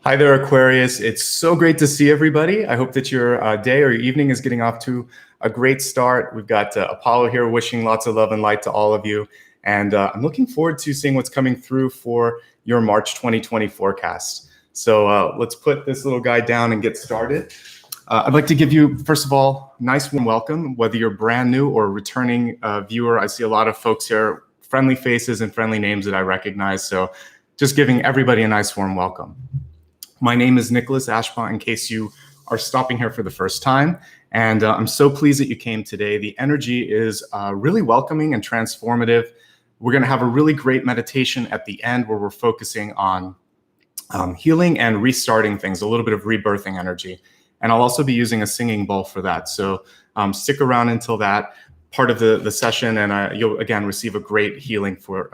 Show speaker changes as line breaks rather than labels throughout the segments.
Hi there, Aquarius. It's so great to see everybody. I hope that your day or your evening is getting off to a great start. We've got Apollo here wishing lots of love and light to all of you. And I'm looking forward to seeing what's coming through for your March 2020 forecast. So let's put this little guy down and get started. I'd like to give you, first of all, nice warm welcome, whether you're brand new or a returning viewer. I see a lot of folks here, friendly faces and friendly names that I recognize. So just giving everybody a nice warm welcome. My name is Nicholas Ashbaugh, in case you are stopping here for the first time. And I'm so pleased that you came today. The energy is really welcoming and transformative. We're going to have a really great meditation at the end where we're focusing on healing and restarting things, a little bit of rebirthing energy. And I'll also be using a singing bowl for that. So stick around until that part of the session, and you'll, again, receive a great healing for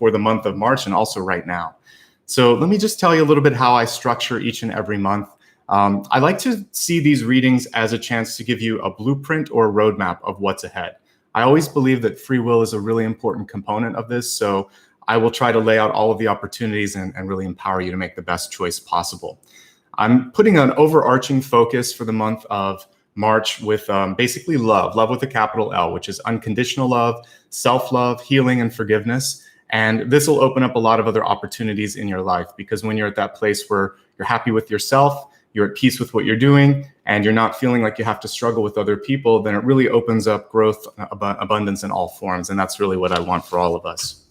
the month of March and also right now. So let me just tell you a little bit how I structure each and every month. I like to see these readings as a chance to give you a blueprint or a roadmap of what's ahead. I always believe that free will is a really important component of this, so I will try to lay out all of the opportunities and really empower you to make the best choice possible. I'm putting an overarching focus for the month of March with basically love with a capital L, which is unconditional love, self-love, healing, and forgiveness. And this will open up a lot of other opportunities in your life, because when you're at that place where you're happy with yourself, you're at peace with what you're doing, and you're not feeling like you have to struggle with other people, then it really opens up growth, abundance in all forms. And that's really what I want for all of us.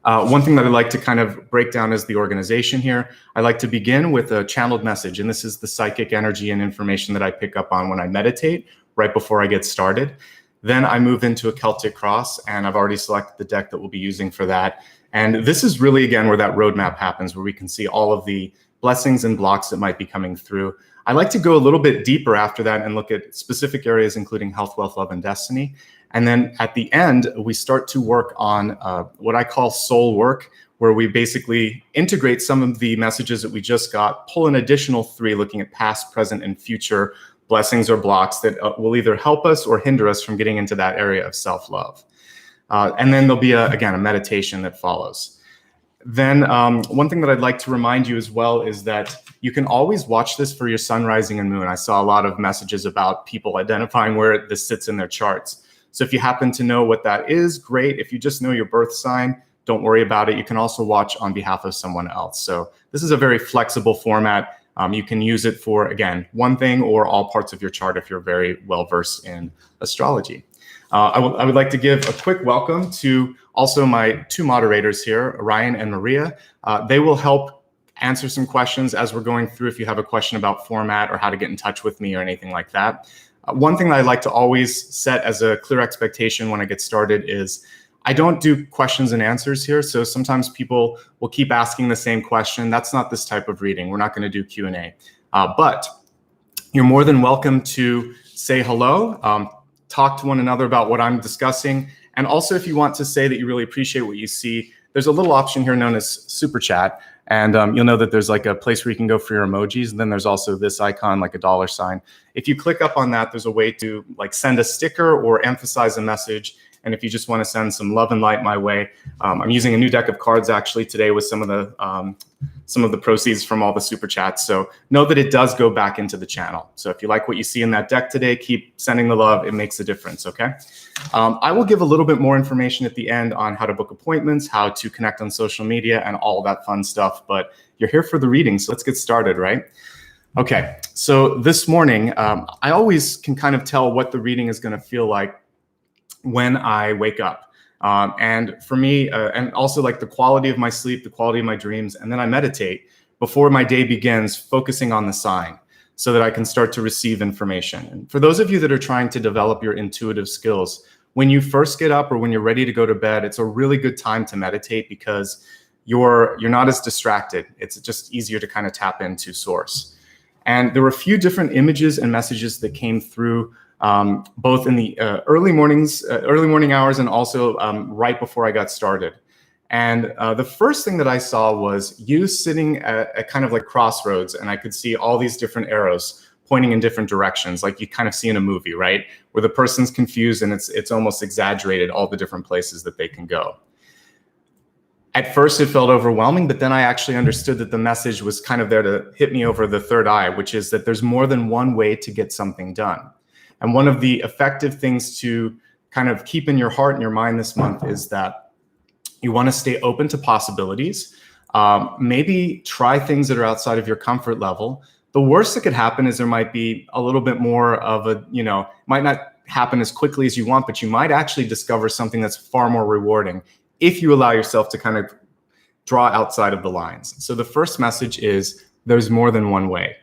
One thing that I like to kind of break down is the organization here. I like to begin with a channeled message, and this is the psychic energy and information that I pick up on when I meditate right before I get started. Then I move into a Celtic Cross, and I've already selected the deck that we'll be using for that. And this is really, again, where that roadmap happens, where we can see all of the blessings and blocks that might be coming through. I like to go a little bit deeper after that and look at specific areas, including health, wealth, love, and destiny. And then at the end, we start to work on what I call soul work, where we basically integrate some of the messages that we just got, pull an additional 3 looking at past, present, and future blessings or blocks that will either help us or hinder us from getting into that area of self-love. And then there'll be, again, a meditation that follows. Then one thing that I'd like to remind you as well is that you can always watch this for your sun, rising, and moon. I saw a lot of messages about people identifying where this sits in their charts. So if you happen to know what that is, great. If you just know your birth sign, don't worry about it. You can also watch on behalf of someone else. So this is a very flexible format. You can use it for, again, one thing or all parts of your chart if you're very well versed in astrology. I would like to give a quick welcome to also my 2 moderators here, Ryan and Maria. They will help answer some questions as we're going through if you have a question about format or how to get in touch with me or anything like that. One thing that I like to always set as a clear expectation when I get started is I don't do questions and answers here. So sometimes people will keep asking the same question. That's not this type of reading. We're not going to do Q&A. But you're more than welcome to say hello, talk to one another about what I'm discussing. And also, if you want to say that you really appreciate what you see, there's a little option here known as Super Chat. And you'll know that there's like a place where you can go for your emojis. And then there's also this icon, like a $sign. If you click up on that, there's a way to like send a sticker or emphasize a message. And if you just want to send some love and light my way, I'm using a new deck of cards actually today with some of the proceeds from all the super chats. So know that it does go back into the channel. So if you like what you see in that deck today, keep sending the love. It makes a difference, okay? I will give a little bit more information at the end on how to book appointments, how to connect on social media, and all that fun stuff. But you're here for the reading, so let's get started, right? Okay, so this morning, I always can kind of tell what the reading is going to feel like when I wake up. And for me, and also like the quality of my sleep, the quality of my dreams, and then I meditate before my day begins, focusing on the sign so that I can start to receive information. And for those of you that are trying to develop your intuitive skills, when you first get up or when you're ready to go to bed, it's a really good time to meditate because you're not as distracted. It's just easier to kind of tap into source. And there were a few different images and messages that came through both in the early morning hours and also right before I got started. And the first thing that I saw was you sitting at kind of like crossroads, and I could see all these different arrows pointing in different directions, like you kind of see in a movie, right? Where the person's confused and it's almost exaggerated all the different places that they can go. At first it felt overwhelming, but then I actually understood that the message was kind of there to hit me over the third eye, which is that there's more than one way to get something done. And one of the effective things to kind of keep in your heart and your mind this month is that you want to stay open to possibilities. Maybe try things that are outside of your comfort level. The worst that could happen is there might be a little bit more of a, might not happen as quickly as you want, but you might actually discover something that's far more rewarding if you allow yourself to kind of draw outside of the lines. So the first message is there's more than one way.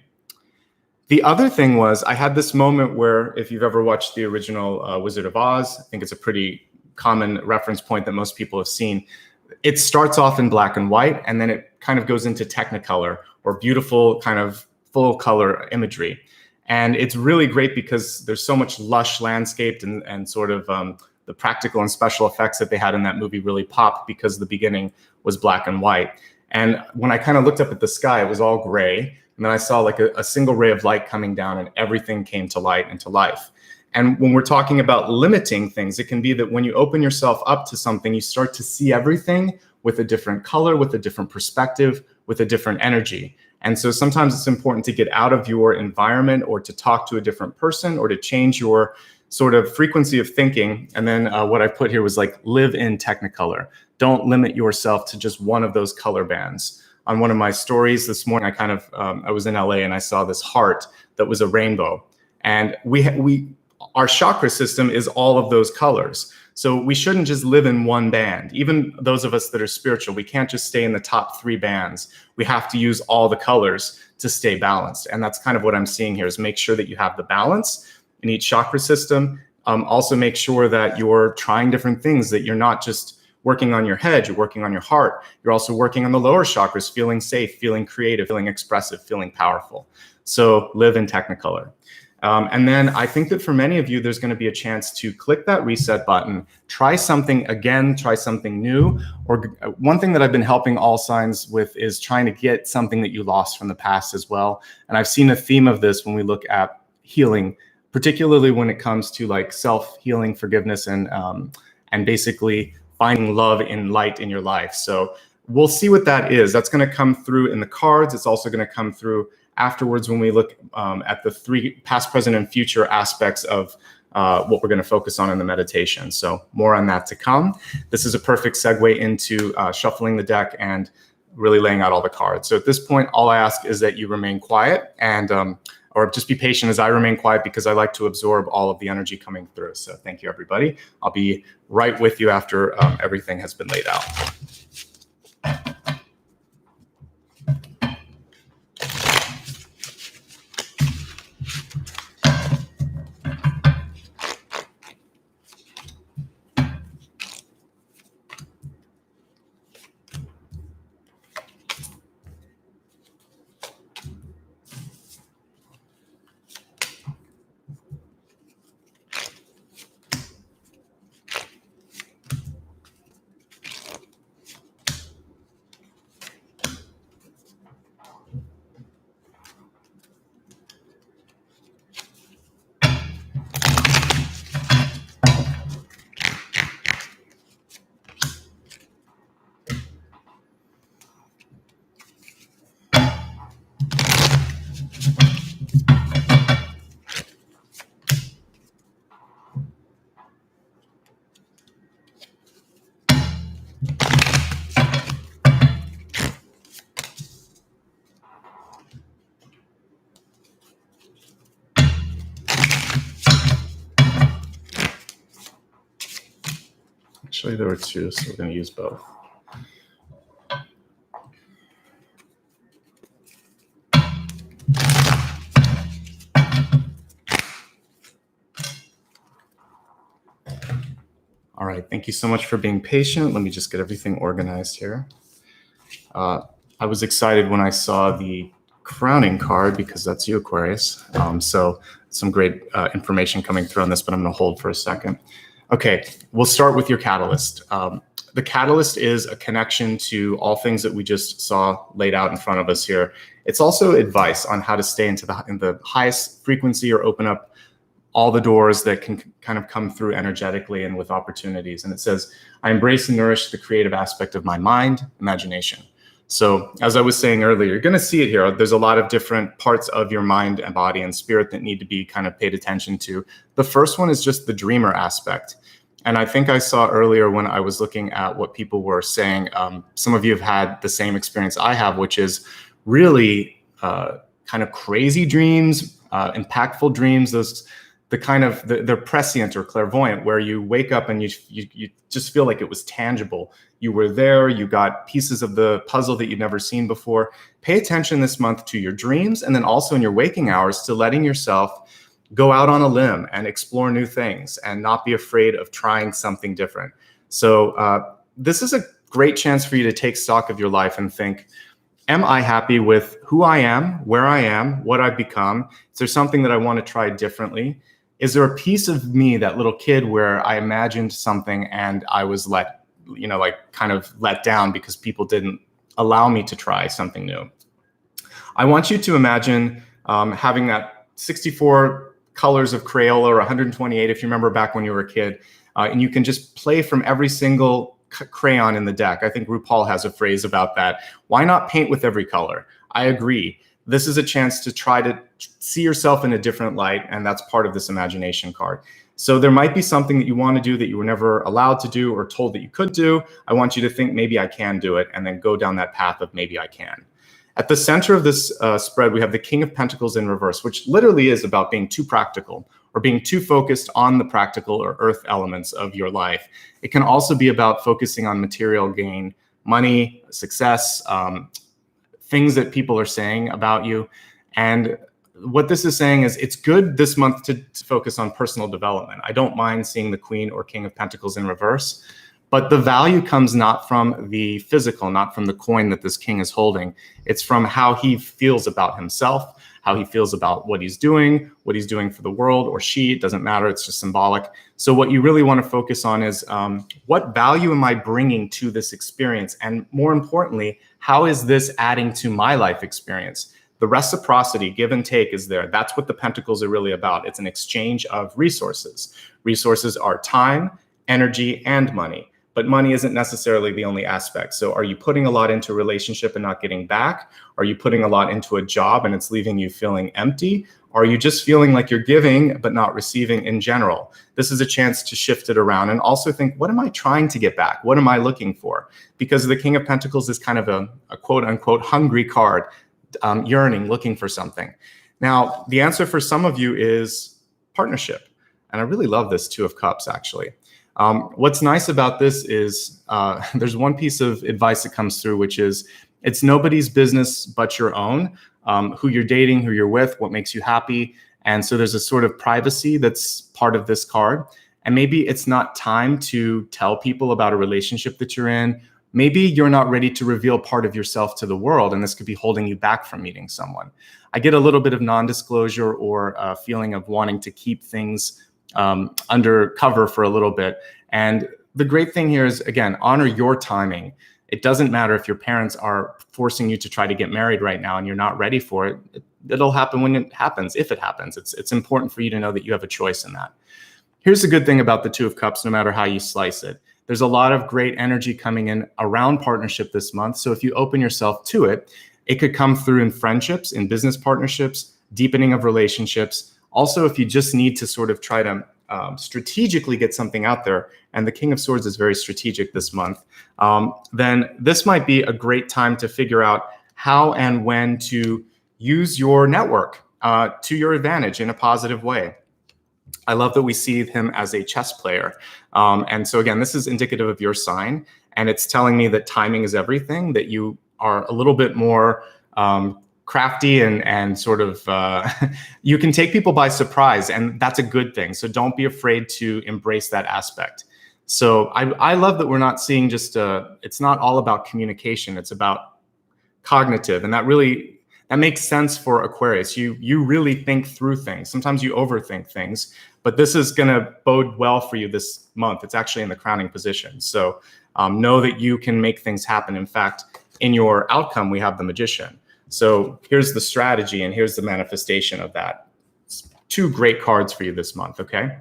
The other thing was I had this moment where, if you've ever watched the original Wizard of Oz, I think it's a pretty common reference point that most people have seen. It starts off in black and white, and then it kind of goes into technicolor, or beautiful kind of full color imagery. And it's really great because there's so much lush landscape and sort of the practical and special effects that they had in that movie really popped because the beginning was black and white. And when I kind of looked up at the sky, it was all gray. And then I saw like a single ray of light coming down, and everything came to light and to life. And when we're talking about limiting things, it can be that when you open yourself up to something, you start to see everything with a different color, with a different perspective, with a different energy. And so sometimes it's important to get out of your environment, or to talk to a different person, or to change your sort of frequency of thinking. And then what I put here was like, live in technicolor. Don't limit yourself to just one of those color bands. On one of my stories this morning, I was in LA and I saw this heart that was a rainbow. And our chakra system is all of those colors. So we shouldn't just live in one band. Even those of us that are spiritual, we can't just stay in the top 3 bands. We have to use all the colors to stay balanced. And that's kind of what I'm seeing here, is make sure that you have the balance in each chakra system. Also make sure that you're trying different things, that you're not just working on your head, you're working on your heart. You're also working on the lower chakras, feeling safe, feeling creative, feeling expressive, feeling powerful. So live in technicolor. And then I think that for many of you, there's going to be a chance to click that reset button, try something again, try something new. Or one thing that I've been helping all signs with is trying to get something that you lost from the past as well. And I've seen a theme of this when we look at healing, particularly when it comes to like self-healing, forgiveness, and basically finding love and light in your life. So we'll see what that is. That's going to come through in the cards. It's also going to come through afterwards when we look at the 3 past, present, and future aspects of what we're going to focus on in the meditation. So more on that to come. This is a perfect segue into shuffling the deck and really laying out all the cards. So at this point, all I ask is that you remain quiet and or just be patient as I remain quiet, because I like to absorb all of the energy coming through. So thank you, everybody. I'll be right with you after everything has been laid out. Actually, there were 2, so we're going to use both. All right, thank you so much for being patient. Let me just get everything organized here. I was excited when I saw the crowning card, because that's you, Aquarius. So some great information coming through on this, but I'm going to hold for a second. Okay, we'll start with your catalyst. The catalyst is a connection to all things that we just saw laid out in front of us here. It's also advice on how to stay in the highest frequency, or open up all the doors that can kind of come through energetically and with opportunities. And it says, I embrace and nourish the creative aspect of my mind, imagination. So as I was saying earlier, you're going to see it here. There's a lot of different parts of your mind and body and spirit that need to be kind of paid attention to. The first one is just the dreamer aspect. And I think I saw earlier when I was looking at what people were saying, some of you have had the same experience I have, which is really kind of crazy dreams, impactful dreams, they're prescient or clairvoyant, where you wake up and you just feel like it was tangible. You were there, you got pieces of the puzzle that you'd never seen before. Pay attention this month to your dreams, and then also in your waking hours to letting yourself go out on a limb and explore new things and not be afraid of trying something different. So this is a great chance for you to take stock of your life and think, am I happy with who I am, where I am, what I've become? Is there something that I want to try differently? Is there a piece of me, that little kid, where I imagined something and I was kind of let down because people didn't allow me to try something new? I want you to imagine having that 64 colors of Crayola, or 128 if you remember back when you were a kid, and you can just play from every single crayon in the deck. I think RuPaul has a phrase about that. Why not paint with every color? I agree. This is a chance to try to see yourself in a different light, and that's part of this imagination card. So there might be something that you want to do that you were never allowed to do or told that you could do. I want you to think, maybe I can do it, and then go down that path of maybe I can. At the center of this spread, we have the King of Pentacles in reverse, which literally is about being too practical or being too focused on the practical or earth elements of your life. It can also be about focusing on material gain, money, success, things that people are saying about you. And what this is saying is it's good this month to focus on personal development. I don't mind seeing the Queen or King of Pentacles in reverse, but the value comes not from the physical, not from the coin that this king is holding. It's from how he feels about himself, how he feels about what he's doing for the world, or she, it doesn't matter, it's just symbolic. So what you really want to focus on is what value am I bringing to this experience? And more importantly, how is this adding to my life experience? The reciprocity, give and take, is there. That's what the Pentacles are really about. It's an exchange of resources. Resources are time, energy, and money. But money isn't necessarily the only aspect. So are you putting a lot into a relationship and not getting back? Are you putting a lot into a job and it's leaving you feeling empty? Are you just feeling like you're giving but not receiving in general? This is a chance to shift it around and also think, what am I trying to get back? What am I looking for? Because the King of Pentacles is kind of a quote unquote hungry card, yearning, looking for something. Now, the answer for some of you is partnership. And I really love this Two of Cups, actually. What's nice about this is there's one piece of advice that comes through, which is it's nobody's business but your own, who you're dating, who you're with, what makes you happy. And so there's a sort of privacy that's part of this card. And maybe it's not time to tell people about a relationship that you're in. Maybe you're not ready to reveal part of yourself to the world, and this could be holding you back from meeting someone. I get a little bit of non-disclosure or a feeling of wanting to keep things under cover for a little bit. And the great thing here is, again, honor your timing. It doesn't matter if your parents are forcing you to try to get married right now and you're not ready for it. It'll happen when it happens, if it happens. It's important for you to know that you have a choice in that. Here's the good thing about the Two of Cups, no matter how you slice it. There's a lot of great energy coming in around partnership this month. So if you open yourself to it, it could come through in friendships, in business partnerships, deepening of relationships. Also, if you just need to sort of try to strategically get something out there, and the King of Swords is very strategic this month, then this might be a great time to figure out how and when to use your network to your advantage in a positive way. I love that we see him as a chess player. And so again, this is indicative of your sign, and it's telling me that timing is everything, that you are a little bit more crafty and sort of, you can take people by surprise, and that's a good thing. So don't be afraid to embrace that aspect. So I love that we're not seeing just it's not all about communication, it's about cognitive, and that makes sense for Aquarius. You really think through things. Sometimes you overthink things, but this is gonna bode well for you this month. It's actually in the crowning position. So know that you can make things happen. In fact, in your outcome, we have the Magician. So here's the strategy and here's the manifestation of that. two great cards for you this month, okay?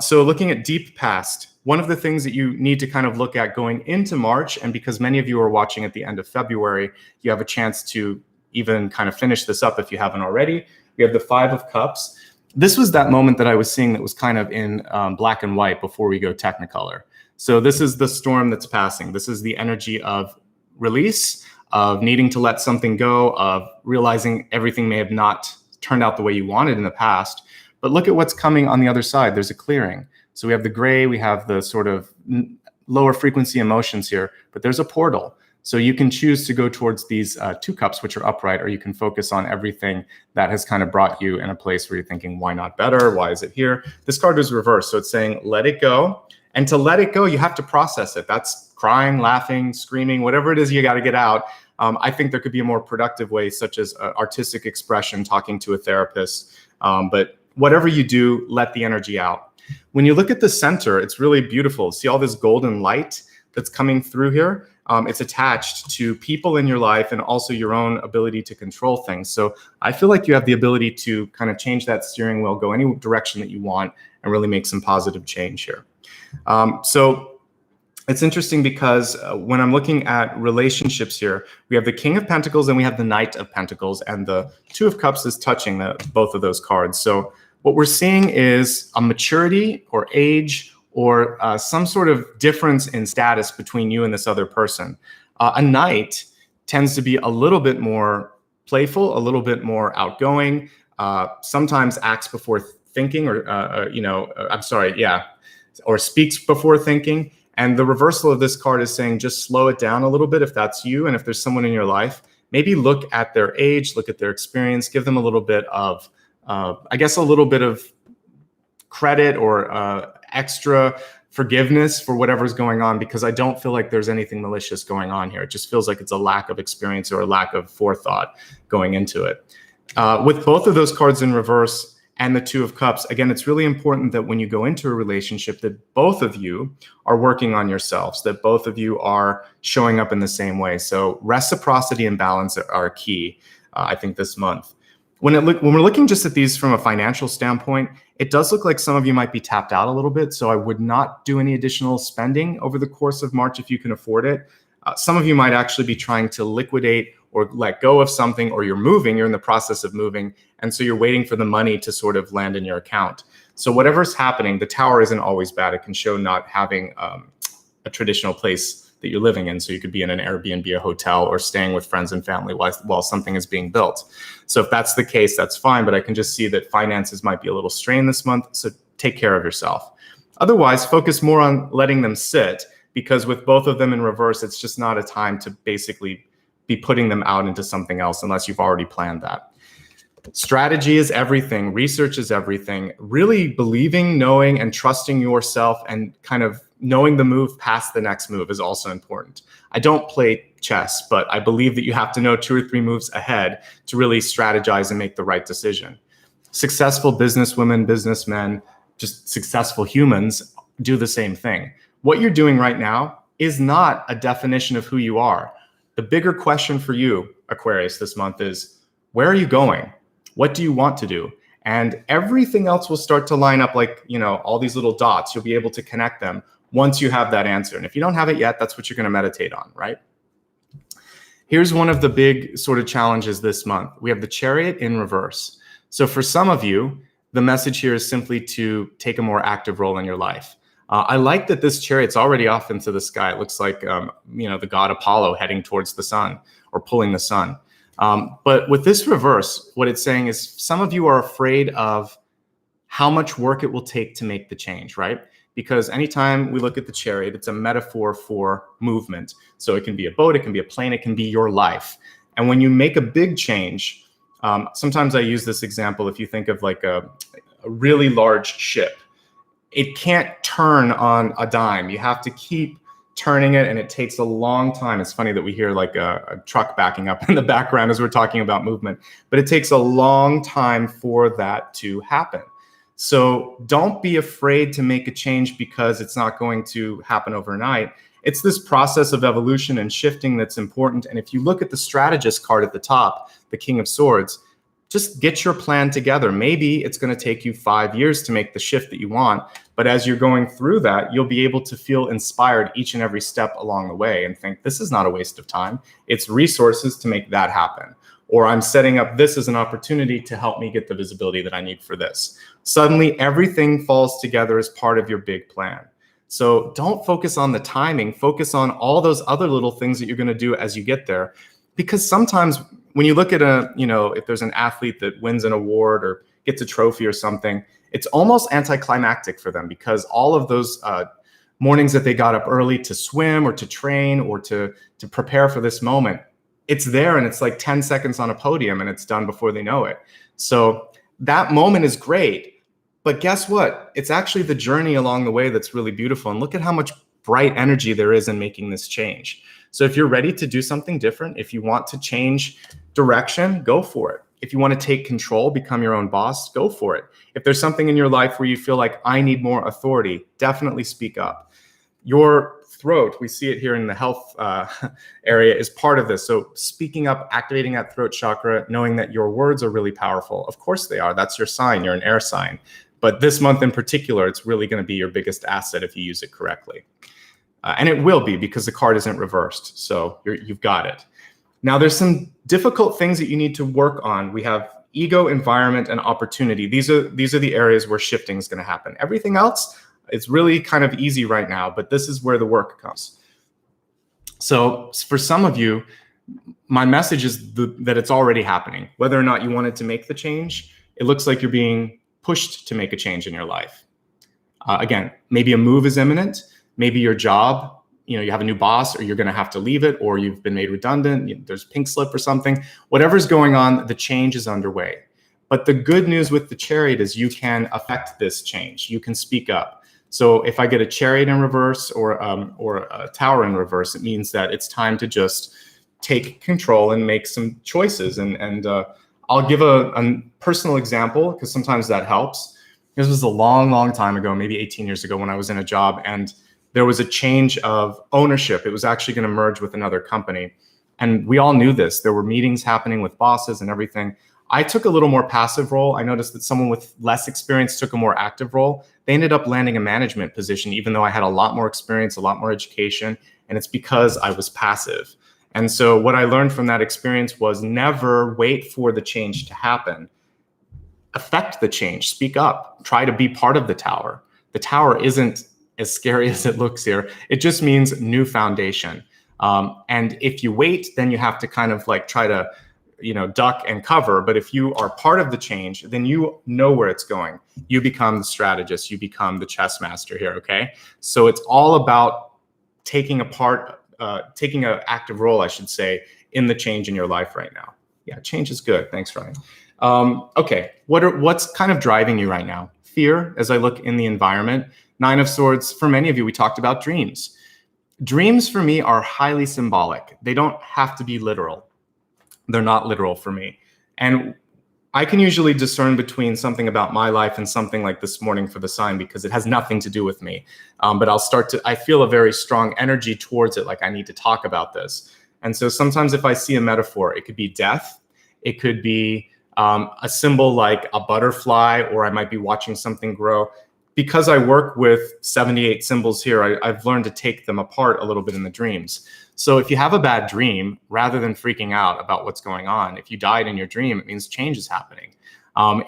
So looking at deep past, one of the things that you need to kind of look at going into March, and because many of you are watching at the end of February, you have a chance to even kind of finish this up if you haven't already. We have the Five of Cups. This was that moment that I was seeing that was kind of in black and white before we go technicolor. So this is the storm that's passing. This is the energy of release, of needing to let something go, of realizing everything may have not turned out the way you wanted in the past. But look at what's coming on the other side. There's a clearing. So we have the gray, we have the sort of lower frequency emotions here, but there's a portal. So you can choose to go towards these two cups, which are upright, or you can focus on everything that has kind of brought you in a place where you're thinking, why not better? Why is it here? This card is reversed. So it's saying, let it go. And to let it go, you have to process it. That's crying, laughing, screaming, whatever it is you got to get out. I think there could be a more productive way, such as artistic expression, talking to a therapist. But whatever you do, let the energy out. When you look at the center, it's really beautiful. See all this golden light that's coming through here? It's attached to people in your life and also your own ability to control things. So I feel like you have the ability to kind of change that steering wheel, go any direction that you want, and really make some positive change here. So it's interesting because when I'm looking at relationships here, we have the King of Pentacles and we have the Knight of Pentacles, and the Two of Cups is touching both of those cards. So what we're seeing is a maturity or age or some sort of difference in status between you and this other person. A knight tends to be a little bit more playful, a little bit more outgoing, sometimes acts before thinking, or, or speaks before thinking. And the reversal of this card is saying, just slow it down a little bit if that's you. And if there's someone in your life, maybe look at their age, look at their experience, give them a little bit of, a little bit of credit or extra forgiveness for whatever's going on, because I don't feel like there's anything malicious going on here. It just feels like it's a lack of experience or a lack of forethought going into it. With both of those cards in reverse and the Two of Cups, again, it's really important that when you go into a relationship that both of you are working on yourselves, that both of you are showing up in the same way. So reciprocity and balance are key, I think, this month. When we're looking just at these from a financial standpoint, it does look like some of you might be tapped out a little bit. So I would not do any additional spending over the course of March if you can afford it. Some of you might actually be trying to liquidate or let go of something, or you're in the process of moving. And so you're waiting for the money to sort of land in your account. So whatever's happening, the tower isn't always bad. It can show not having a traditional place that you're living in. So you could be in an Airbnb, a hotel, or staying with friends and family while something is being built. So if that's the case, that's fine. But I can just see that finances might be a little strained this month. So take care of yourself. Otherwise, focus more on letting them sit, because with both of them in reverse, it's just not a time to basically be putting them out into something else unless you've already planned that. Strategy is everything. Research is everything. Really believing, knowing, and trusting yourself and kind of knowing the move past the next move is also important. I don't play chess, but I believe that you have to know 2 or 3 moves ahead to really strategize and make the right decision. Successful businesswomen, businessmen, just successful humans do the same thing. What you're doing right now is not a definition of who you are. The bigger question for you, Aquarius, this month is, where are you going? What do you want to do? And everything else will start to line up like, all these little dots. You'll be able to connect them once you have that answer. And if you don't have it yet, that's what you're going to meditate on, right? Here's one of the big sort of challenges this month. We have the Chariot in reverse. So for some of you, the message here is simply to take a more active role in your life. I like that this Chariot's already off into the sky. It looks like, the god Apollo heading towards the sun or pulling the sun. But with this reverse, what it's saying is some of you are afraid of how much work it will take to make the change, right? Because anytime we look at the Chariot, it's a metaphor for movement. So it can be a boat, it can be a plane, it can be your life. And when you make a big change, sometimes I use this example. If you think of like a really large ship, it can't turn on a dime. You have to keep turning it, and it takes a long time. It's funny that we hear like a truck backing up in the background as we're talking about movement, but it takes a long time for that to happen. So don't be afraid to make a change because it's not going to happen overnight. It's this process of evolution and shifting that's important. And if you look at the strategist card at the top, the King of Swords, just get your plan together. Maybe it's going to take you 5 years to make the shift that you want, but as you're going through that, you'll be able to feel inspired each and every step along the way and think, this is not a waste of time. It's resources to make that happen. Or I'm setting up this as an opportunity to help me get the visibility that I need for this. Suddenly, everything falls together as part of your big plan. So don't focus on the timing, focus on all those other little things that you're going to do as you get there. Because sometimes when you look at if there's an athlete that wins an award or gets a trophy or something, it's almost anticlimactic for them, because all of those mornings that they got up early to swim or to train or to prepare for this moment, it's there and it's like 10 seconds on a podium and it's done before they know it. So that moment is great, but guess what? It's actually the journey along the way that's really beautiful. And look at how much bright energy there is in making this change. So if you're ready to do something different, if you want to change direction, go for it. If you want to take control, become your own boss, go for it. If there's something in your life where you feel like I need more authority, definitely speak up. Your throat, we see it here in the health area, is part of this. So speaking up, activating that throat chakra, knowing that your words are really powerful. Of course they are. That's your sign. You're an air sign. But this month in particular, it's really going to be your biggest asset if you use it correctly. And it will be, because the card isn't reversed. So you've got it. Now, there's some difficult things that you need to work on. We have ego, environment, and opportunity. These are the areas where shifting is going to happen. Everything else, it's really kind of easy right now, but this is where the work comes. So for some of you, my message is that it's already happening. Whether or not you wanted to make the change, it looks like you're being pushed to make a change in your life. Again, maybe a move is imminent. Maybe your job, you have a new boss, or you're going to have to leave it, or you've been made redundant. There's pink slip or something. Whatever's going on, the change is underway. But the good news with the Chariot is you can affect this change. You can speak up. So if I get a Chariot in reverse or a Tower in reverse, it means that it's time to just take control and make some choices. And I'll give a personal example, because sometimes that helps. This was a long, long time ago, maybe 18 years ago, when I was in a job, and there was a change of ownership. It was actually going to merge with another company. And we all knew this. There were meetings happening with bosses and everything. I took a little more passive role. I noticed that someone with less experience took a more active role. They ended up landing a management position, even though I had a lot more experience, a lot more education. And it's because I was passive. And so what I learned from that experience was never wait for the change to happen. Affect the change. Speak up. Try to be part of the tower. The tower isn't as scary as it looks here. It just means new foundation. And if you wait, then you have to kind of like try to, duck and cover. But if you are part of the change, then you know where it's going. You become the strategist. You become the chess master here, okay? So it's all about taking an active role, I should say, in the change in your life right now. Yeah, change is good. Thanks, Ryan. Okay, what's kind of driving you right now? Fear, as I look in the environment. Nine of Swords, for many of you, we talked about dreams. Dreams for me are highly symbolic. They don't have to be literal. They're not literal for me. And I can usually discern between something about my life and something like this morning for the sign, because it has nothing to do with me. But I feel a very strong energy towards it, like I need to talk about this. And so sometimes if I see a metaphor, it could be death. It could be a symbol like a butterfly, or I might be watching something grow. Because I work with 78 symbols here, I've learned to take them apart a little bit in the dreams. So if you have a bad dream, rather than freaking out about what's going on, if you died in your dream, it means change is happening.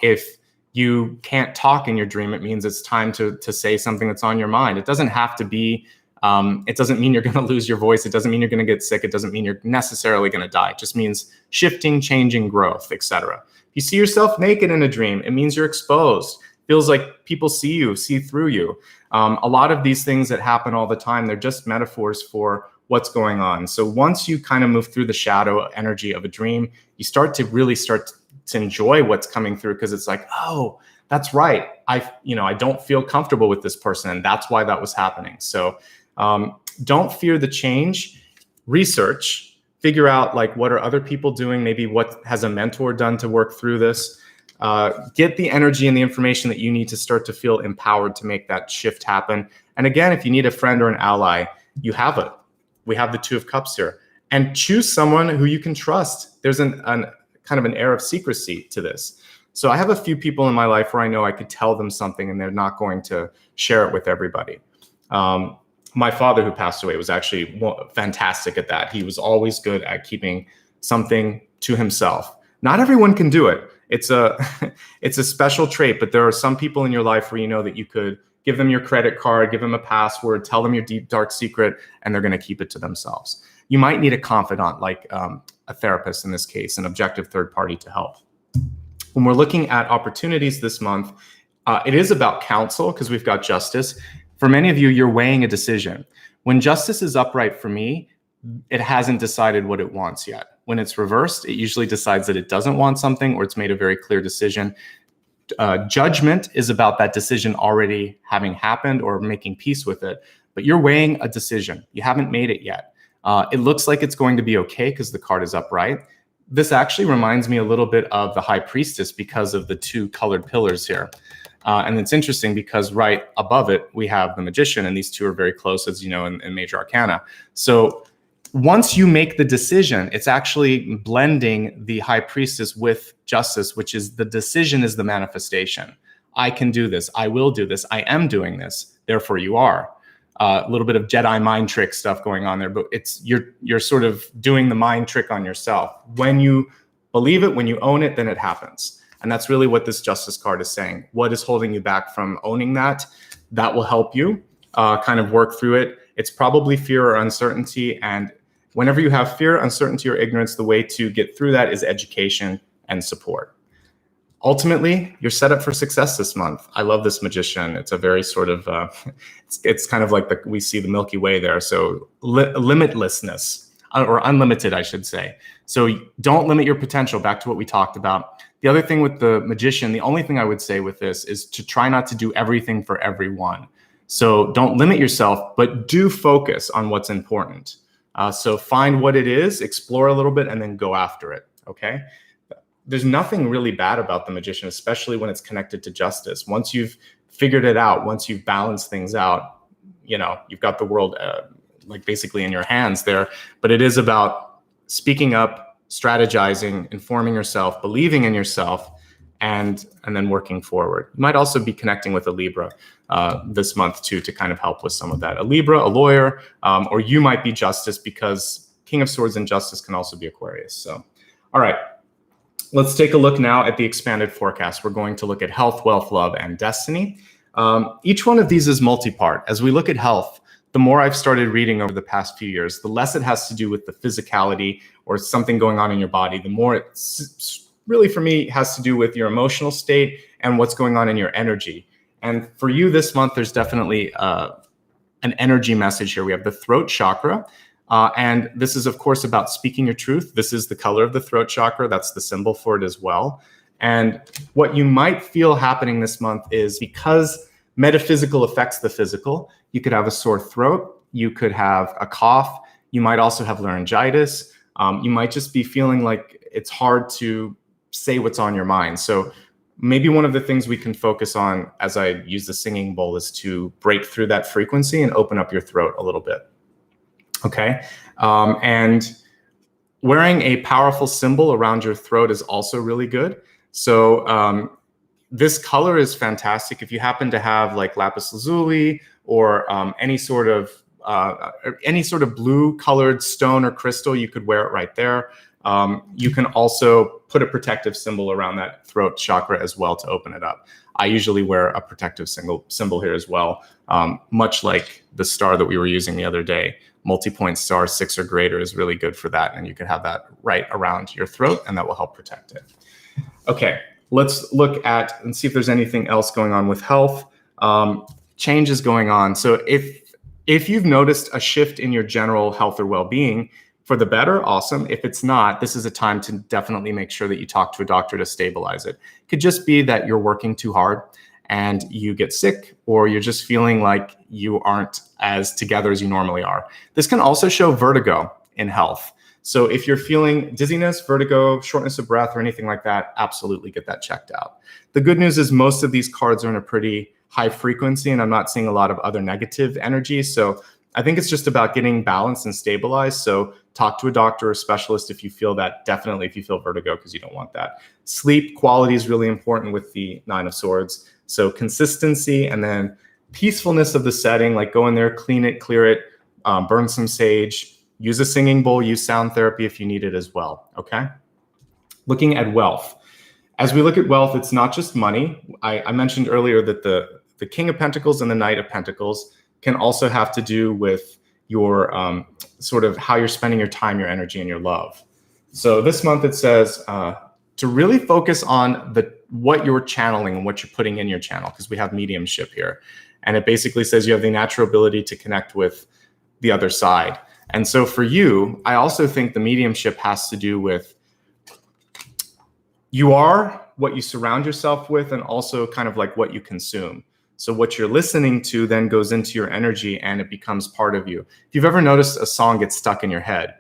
If you can't talk in your dream, it means it's time to say something that's on your mind. It doesn't have to be, it doesn't mean you're going to lose your voice. It doesn't mean you're going to get sick. It doesn't mean you're necessarily going to die. It just means shifting, changing, growth, etc. If you see yourself naked in a dream, it means you're exposed. Feels like people see you, see through you. A lot of these things that happen all the time, they're just metaphors for what's going on. So once you kind of move through the shadow energy of a dream, you start to enjoy what's coming through, because it's like, oh, that's right. I don't feel comfortable with this person, and that's why that was happening. So don't fear the change. Research, figure out like what are other people doing, maybe what has a mentor done to work through this. Get the energy and the information that you need to start to feel empowered to make that shift happen. And again, if you need a friend or an ally, you have it. We have the Two of Cups here. And choose someone who you can trust. There's a kind of an air of secrecy to this. So I have a few people in my life where I know I could tell them something and they're not going to share it with everybody. My father, who passed away, was actually fantastic at that. He was always good at keeping something to himself. Not everyone can do it. It's a it's a special trait, but there are some people in your life where you know that you could give them your credit card, give them a password, tell them your deep, dark secret, and they're going to keep it to themselves. You might need a confidant, like a therapist in this case, an objective third party to help. When we're looking at opportunities this month, it is about counsel because we've got justice. For many of you, you're weighing a decision. When justice is upright for me, it hasn't decided what it wants yet. When it's reversed, it usually decides that it doesn't want something or it's made a very clear decision. Judgment is about that decision already having happened or making peace with it, but you're weighing a decision. You haven't made it yet. It looks like it's going to be okay because the card is upright. This actually reminds me a little bit of the High Priestess because of the two colored pillars here. And it's interesting because right above it, we have the Magician, and these two are very close, as you know, in Major Arcana. So once you make the decision, it's actually blending the High Priestess with Justice, which is the decision is the manifestation. I can do this. I will do this. I am doing this. Therefore, you are. A little bit of Jedi mind trick stuff going on there, but it's you're sort of doing the mind trick on yourself. When you believe it, when you own it, then it happens. And that's really what this Justice card is saying. What is holding you back from owning that? That will help you kind of work through it. It's probably fear or uncertainty. And whenever you have fear, uncertainty, or ignorance, the way to get through that is education and support. Ultimately, you're set up for success this month. I love this Magician. It's a very sort of, it's kind of like we see the Milky Way there. So limitlessness, or unlimited, I should say. So don't limit your potential, back to what we talked about. The other thing with the Magician, the only thing I would say with this is to try not to do everything for everyone. So don't limit yourself, but do focus on what's important. So find what it is, explore a little bit, and then go after it, okay? There's nothing really bad about the Magician, especially when it's connected to justice. Once you've figured it out, once you've balanced things out, you know, you've got the world like basically in your hands there. But it is about speaking up, strategizing, informing yourself, believing in yourself, and then working forward. You might also be connecting with a Libra this month too, to kind of help with some of that. A Libra, a lawyer, or you might be Justice, because King of Swords and Justice can also be Aquarius. So, all right. Let's take a look now at the expanded forecast. We're going to look at health, wealth, love, and destiny. Each one of these is multi-part. As we look at health, the more I've started reading over the past few years, the less it has to do with the physicality or something going on in your body, the more it's really, for me, has to do with your emotional state and what's going on in your energy. And for you this month, there's definitely an energy message here. We have the throat chakra. And this is, of course, about speaking your truth. This is the color of the throat chakra. That's the symbol for it as well. And what you might feel happening this month is, because metaphysical affects the physical, you could have a sore throat, you could have a cough, you might also have laryngitis. You might just be feeling like it's hard to say what's on your mind. So maybe one of the things we can focus on as I use the singing bowl is to break through that frequency and open up your throat a little bit. Okay. And wearing a powerful symbol around your throat is also really good. So this color is fantastic. If you happen to have like lapis lazuli or any sort of blue colored stone or crystal, you could wear it right there. You can also put a protective symbol around that throat chakra as well to open it up. I usually wear a protective symbol here as well, much like the star that we were using the other day. Multi-point star 6 or greater is really good for that. And you can have that right around your throat, and that will help protect it. Okay, let's look at and see if there's anything else going on with health. Change is going on. So if you've noticed a shift in your general health or well-being for the better, awesome. If it's not, this is a time to definitely make sure that you talk to a doctor to stabilize it. It could just be that you're working too hard and you get sick, or you're just feeling like you aren't as together as you normally are. This can also show vertigo in health. So if you're feeling dizziness, vertigo, shortness of breath, or anything like that, absolutely get that checked out. The good news is most of these cards are in a pretty high frequency, and I'm not seeing a lot of other negative energy. So I think it's just about getting balanced and stabilized. So talk to a doctor or specialist if you feel that, definitely if you feel vertigo, because you don't want that. Sleep quality is really important with the Nine of Swords. So consistency, and then peacefulness of the setting, like go in there, clean it, clear it, burn some sage, use a singing bowl, use sound therapy if you need it as well, okay? Looking at wealth. As we look at wealth, it's not just money. I mentioned earlier that the King of Pentacles and the Knight of Pentacles can also have to do with your sort of how you're spending your time, your energy, and your love. So this month it says to really focus on what you're channeling and what you're putting in your channel, because we have mediumship here. And it basically says you have the natural ability to connect with the other side. And so for you, I also think the mediumship has to do with you are what you surround yourself with, and also kind of like what you consume. So what you're listening to then goes into your energy and it becomes part of you. If you've ever noticed a song gets stuck in your head,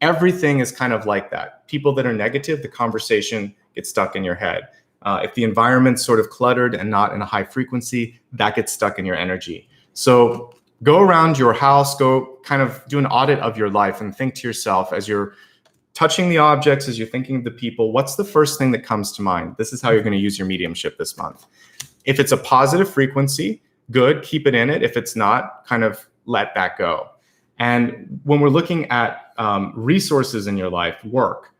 everything is kind of like that. People that are negative, the conversation gets stuck in your head. If the environment's sort of cluttered and not in a high frequency, that gets stuck in your energy. So go around your house, go kind of do an audit of your life and think to yourself as you're touching the objects, as you're thinking of the people, what's the first thing that comes to mind? This is how you're going to use your mediumship this month. If it's a positive frequency, good, keep it in it. If it's not, kind of let that go. And when we're looking at resources in your life, work,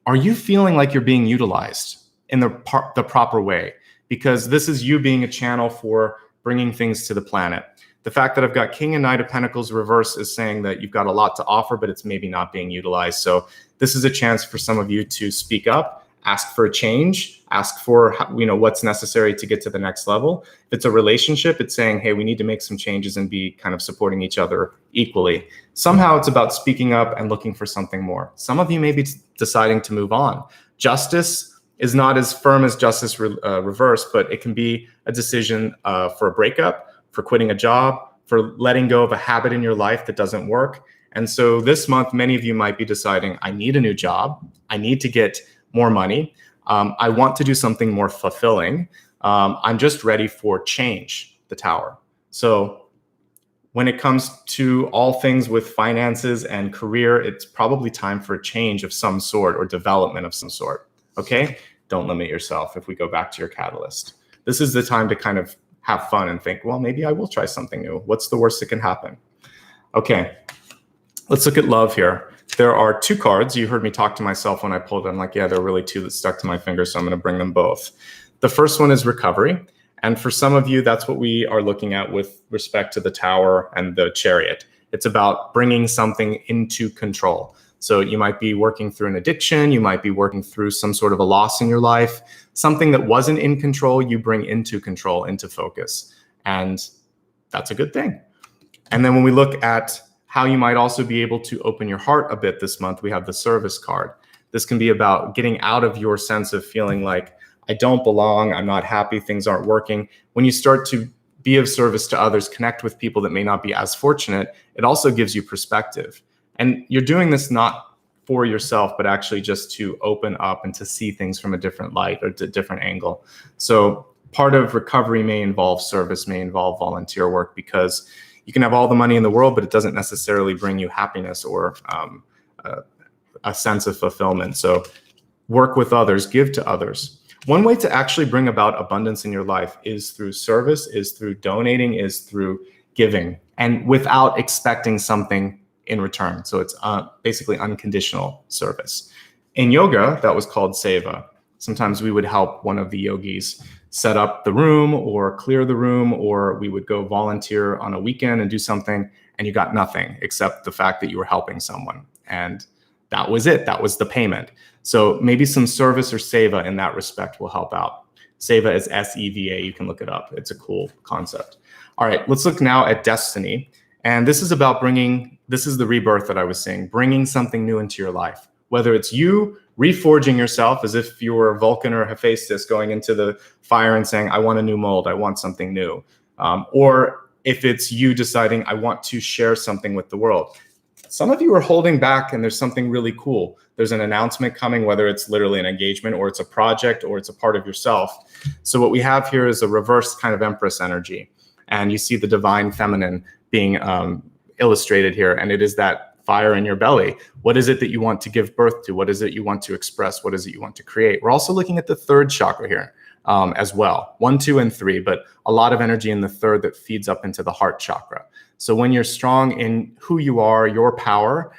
are you feeling like you're being utilized in the proper way? Because this is you being a channel for bringing things to the planet. The fact that I've got King and Knight of Pentacles reverse is saying that you've got a lot to offer, but it's maybe not being utilized. So this is a chance for some of you to speak up, ask for a change, ask for what's necessary to get to the next level. If it's a relationship, it's saying, hey, we need to make some changes and be kind of supporting each other equally. Somehow it's about speaking up and looking for something more. Some of you may be deciding to move on. Justice is not as firm as justice reverse, but it can be a decision for a breakup, for quitting a job, for letting go of a habit in your life that doesn't work. And so this month, many of you might be deciding, I need a new job. I need to get more money. I want to do something more fulfilling. I'm just ready for change, the Tower. So when it comes to all things with finances and career, it's probably time for a change of some sort or development of some sort, okay? Don't limit yourself if we go back to your catalyst. This is the time to kind of have fun and think, well, maybe I will try something new. What's the worst that can happen? Okay, let's look at love here. There are two cards. You heard me talk to myself when I pulled them. Like, yeah, there are really two that stuck to my finger, so I'm going to bring them both. The first one is recovery. And for some of you, that's what we are looking at with respect to the Tower and the Chariot. It's about bringing something into control. So you might be working through an addiction. You might be working through some sort of a loss in your life. Something that wasn't in control, you bring into control, into focus. And that's a good thing. And then when we look at how you might also be able to open your heart a bit this month, we have the Service card. This can be about getting out of your sense of feeling like, I don't belong, I'm not happy, things aren't working. When you start to be of service to others, connect with people that may not be as fortunate, it also gives you perspective. And you're doing this not for yourself, but actually just to open up and to see things from a different light or a different angle. So part of recovery may involve service, may involve volunteer work, because you can have all the money in the world, but it doesn't necessarily bring you happiness or a sense of fulfillment. So work with others, give to others. One way to actually bring about abundance in your life is through service, is through donating, is through giving, and without expecting something in return. So it's basically unconditional service. In yoga, that was called seva. Sometimes we would help one of the yogis set up the room or clear the room, or we would go volunteer on a weekend and do something, and you got nothing except the fact that you were helping someone. And that was it. That was the payment. So maybe some service or seva in that respect will help out. Seva is S-E-V-A. You can look it up. It's a cool concept. All right, let's look now at destiny. And this is about this is the rebirth that I was saying, bringing something new into your life. Whether it's you reforging yourself as if you were Vulcan or Hephaestus going into the fire and saying, I want a new mold, I want something new. Or if it's you deciding, I want to share something with the world. Some of you are holding back and there's something really cool. There's an announcement coming, whether it's literally an engagement or it's a project or it's a part of yourself. So what we have here is a reverse kind of Empress energy. And you see the divine feminine being illustrated here, and it is that fire in your belly. What is it that you want to give birth to? What is it you want to express? What is it you want to create? We're also looking at the third chakra here as well. 1, 2, and 3, but a lot of energy in the third that feeds up into the heart chakra. So when you're strong in who you are, your power,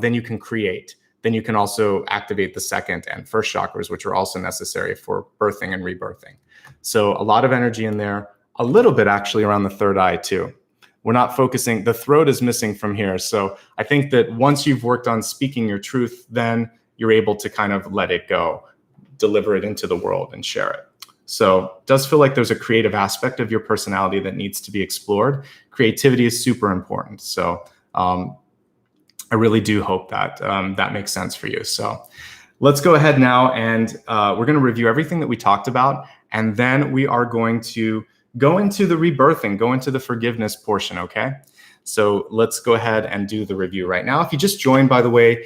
then you can create. Then you can also activate the second and first chakras, which are also necessary for birthing and rebirthing. So a lot of energy in there, a little bit actually around the third eye too. We're not focusing, the throat is missing from here. So I think that once you've worked on speaking your truth, then you're able to kind of let it go, deliver it into the world and share it. So it does feel like there's a creative aspect of your personality that needs to be explored. Creativity is super important. So I really do hope that that makes sense for you. So let's go ahead now, and we're going to review everything that we talked about, and then we are going to go into the rebirthing, go into the forgiveness portion, okay? So let's go ahead and do the review right now. If you just joined, by the way,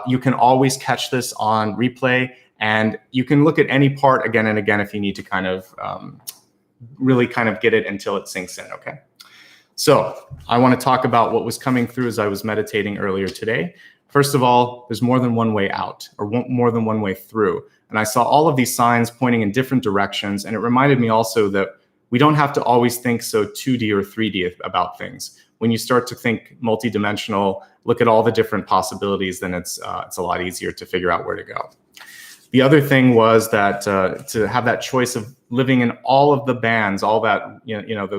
you can always catch this on replay, and you can look at any part again and again if you need to kind of really kind of get it until it sinks in, okay? So I want to talk about what was coming through as I was meditating earlier today. First of all, there's more than one way out, or more than one way through. And I saw all of these signs pointing in different directions. And it reminded me also that we don't have to always think so 2D or 3D about things. When you start to think multidimensional, look at all the different possibilities, then it's a lot easier to figure out where to go. The other thing was that to have that choice of living in all of the bands, all that,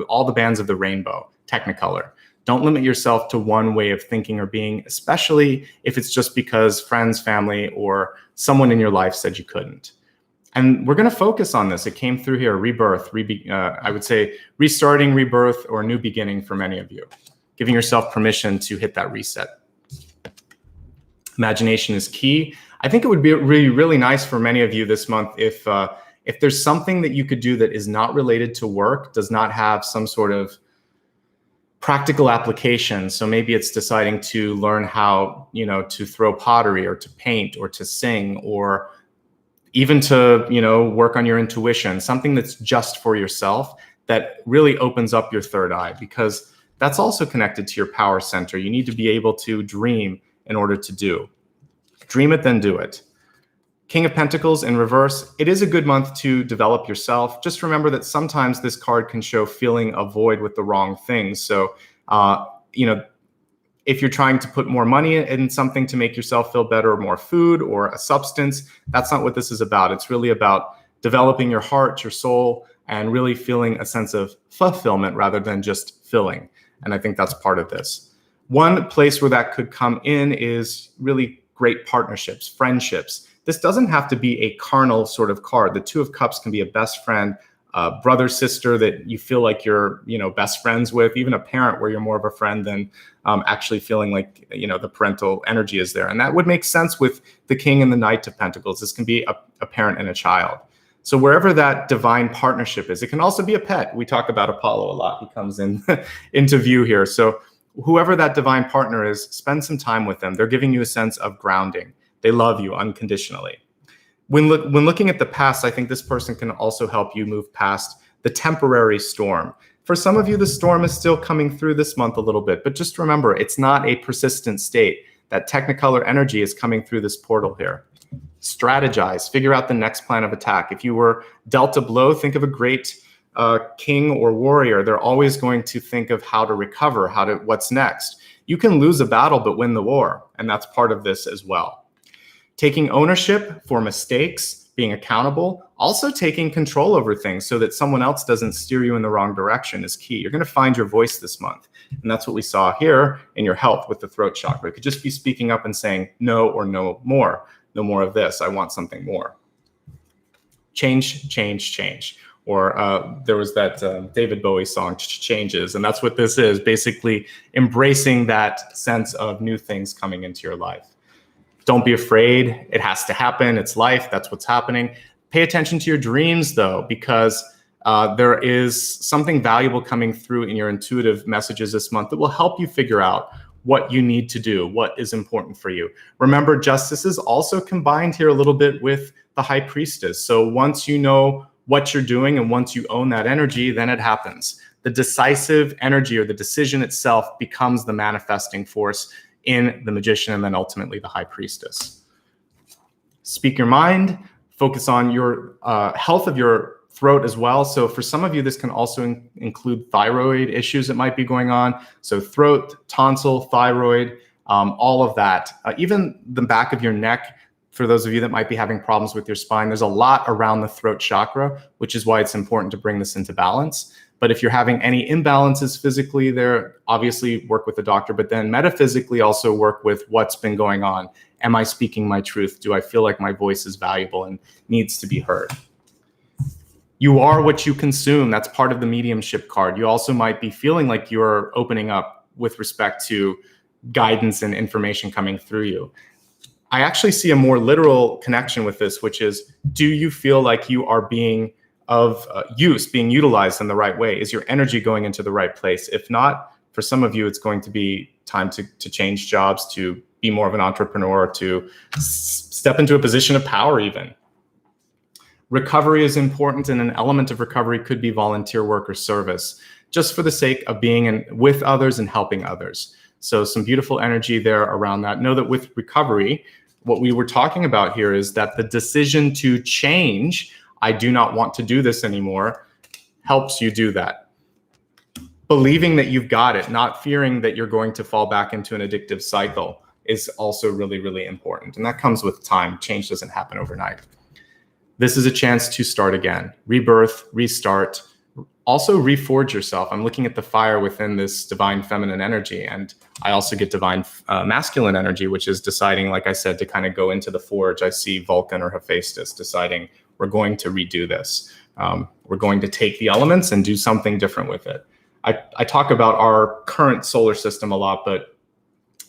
all the bands of the rainbow, technicolor. Don't limit yourself to one way of thinking or being, especially if it's just because friends, family, or someone in your life said you couldn't. And we're going to focus on this. It came through here, rebirth, I would say restarting, rebirth, or a new beginning for many of you. Giving yourself permission to hit that reset. Imagination is key. I think it would be really nice for many of you this month if there's something that you could do that is not related to work, does not have some sort of practical application. So maybe it's deciding to learn how, to throw pottery or to paint or to sing, or even to, work on your intuition, something that's just for yourself that really opens up your third eye, because that's also connected to your power center. You need to be able to dream in order to do. Dream it, then do it. King of Pentacles in reverse. It is a good month to develop yourself. Just remember that sometimes this card can show filling a void with the wrong things. So, if you're trying to put more money in something to make yourself feel better, or more food or a substance, that's not what this is about. It's really about developing your heart, your soul, and really feeling a sense of fulfillment rather than just filling. And I think that's part of this. One place where that could come in is really great partnerships, friendships. This doesn't have to be a carnal sort of card. The Two of Cups can be a best friend, a brother, sister that you feel like you're, best friends with, even a parent where you're more of a friend than actually feeling like, the parental energy is there. And that would make sense with the King and the Knight of Pentacles. This can be a parent and a child. So wherever that divine partnership is, it can also be a pet. We talk about Apollo a lot. He comes in into view here. So whoever that divine partner is, spend some time with them. They're giving you a sense of grounding. They love you unconditionally. When looking at the past, I think this person can also help you move past the temporary storm. For some of you, the storm is still coming through this month a little bit, but just remember, it's not a persistent state. That technicolor energy is coming through this portal here. Strategize, figure out the next plan of attack. If you were dealt a blow, think of a great king or warrior. They're always going to think of how to recover, what's next. You can lose a battle, but win the war. And that's part of this as well. Taking ownership for mistakes, being accountable, also taking control over things so that someone else doesn't steer you in the wrong direction is key. You're going to find your voice this month. And that's what we saw here in your health with the throat chakra. It could just be speaking up and saying no, or no more. No more of this. I want something more. Change, change, change. Or there was that David Bowie song, Changes. And that's what this is, basically embracing that sense of new things coming into your life. Don't be afraid. It has to happen. It's life. That's what's happening. Pay attention to your dreams, though, because there is something valuable coming through in your intuitive messages this month that will help you figure out what you need to do, what is important for you. Remember, justice is also combined here a little bit with the High Priestess. So once you know what you're doing and once you own that energy, then it happens. the decisive energy or the decision itself becomes the manifesting force in the magician and then ultimately the high priestess. Speak your mind, focus on your health of your throat as well. So for some of you, this can also include thyroid issues that might be going on. So throat, tonsil, thyroid, all of that. Even the back of your neck, for those of you that might be having problems with your spine, there's a lot around the throat chakra, which is why it's important to bring this into balance. But if you're having any imbalances physically there, obviously work with the doctor, but then metaphysically also work with what's been going on. Am I speaking my truth? Do I feel like my voice is valuable and needs to be heard? You are what you consume. That's part of the mediumship card. You also might be feeling like you're opening up with respect to guidance and information coming through you. I actually see a more literal connection with this, which is, do you feel like you are being of use, being utilized in the right way? Is your energy going into the right place? If not, for some of you, it's going to be time to change jobs, to be more of an entrepreneur, to step into a position of power even. Recovery is important, and an element of recovery could be volunteer work or service, just for the sake of being with others and helping others. So some beautiful energy there around that. Know that with recovery, what we were talking about here is that the decision to change, I do not want to do this anymore, helps you do that. Believing that you've got it, not fearing that you're going to fall back into an addictive cycle, is also really, really important. And that comes with time. Change doesn't happen overnight. This is a chance to start again, rebirth, restart, also reforge yourself. I'm looking at the fire within this divine feminine energy, and I also get divine masculine energy, which is deciding, like I said, to kind of go into the forge. I see Vulcan or Hephaestus deciding, we're going to redo this. We're going to take the elements and do something different with it. I talk about our current solar system a lot, but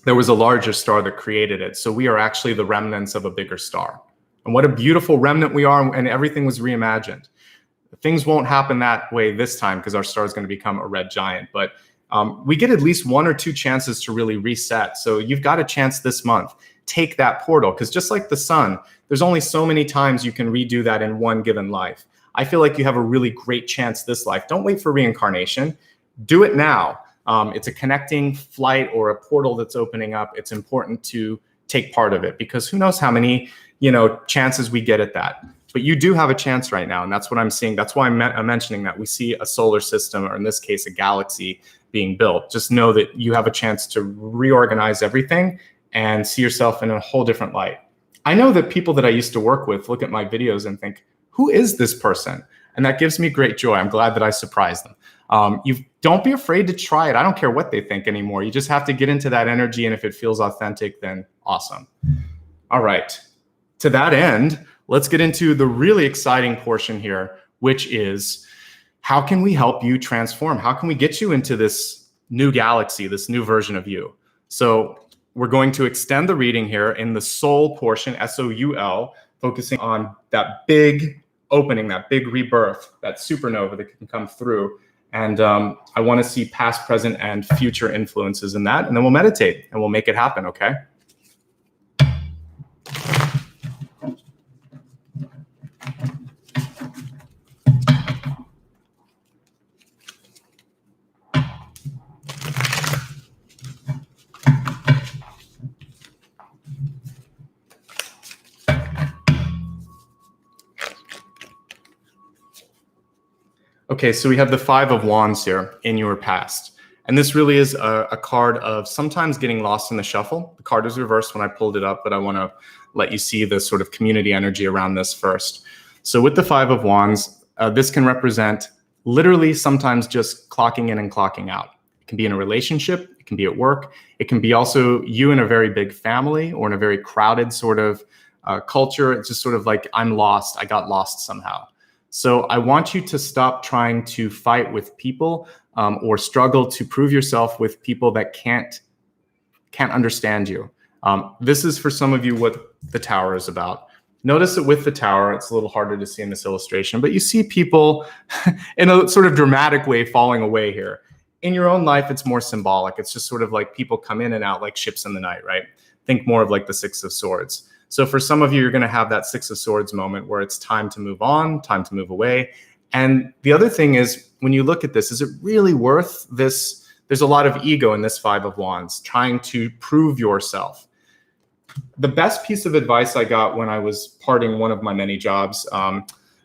there was a larger star that created it. So we are actually the remnants of a bigger star. And what a beautiful remnant we are, and everything was reimagined. Things won't happen that way this time because our star is going to become a red giant, but we get at least 1 or 2 chances to really reset. So you've got a chance this month. Take that portal, because just like the sun, there's only so many times you can redo that in one given life. I feel like you have a really great chance this life. Don't wait for reincarnation. Do it now. It's a connecting flight or a portal that's opening up. It's important to take part of it, because who knows how many chances we get at that. But you do have a chance right now, and that's what I'm seeing. That's why I'm mentioning that. We see a solar system, or in this case, a galaxy being built. Just know that you have a chance to reorganize everything and see yourself in a whole different light. I know that people that I used to work with look at my videos and think, who is this person? And that gives me great joy. I'm glad that I surprised them. Don't be afraid to try it. I don't care what they think anymore. You just have to get into that energy, and if it feels authentic, then awesome. All right. To that end, let's get into the really exciting portion here, which is, how can we help you transform? How can we get you into this new galaxy, this new version of you? So we're going to extend the reading here in the soul portion, S-O-U-L, focusing on that big opening, that big rebirth, that supernova that can come through. And I want to see past, present, and future influences in that. And then we'll meditate and we'll make it happen, okay? Okay, so we have the 5 of Wands here in your past. And this really is a card of sometimes getting lost in the shuffle. The card is reversed when I pulled it up, but I want to let you see the sort of community energy around this first. So with the 5 of Wands, this can represent literally sometimes just clocking in and clocking out. It can be in a relationship, it can be at work, it can be also you in a very big family or in a very crowded sort of culture. It's just sort of like, I'm lost, I got lost somehow. So I want you to stop trying to fight with people or struggle to prove yourself with people that can't understand you. This is for some of you what the Tower is about. Notice that with the Tower, it's a little harder to see in this illustration, but you see people in a sort of dramatic way falling away here. In your own life, it's more symbolic. It's just sort of like people come in and out like ships in the night, right? Think more of like the 6 of Swords. So for some of you, you're going to have that 6 of Swords moment where it's time to move on, time to move away. And the other thing is, when you look at this, is it really worth this? There's a lot of ego in this Five of Wands, trying to prove yourself. The best piece of advice I got when I was parting one of my many jobs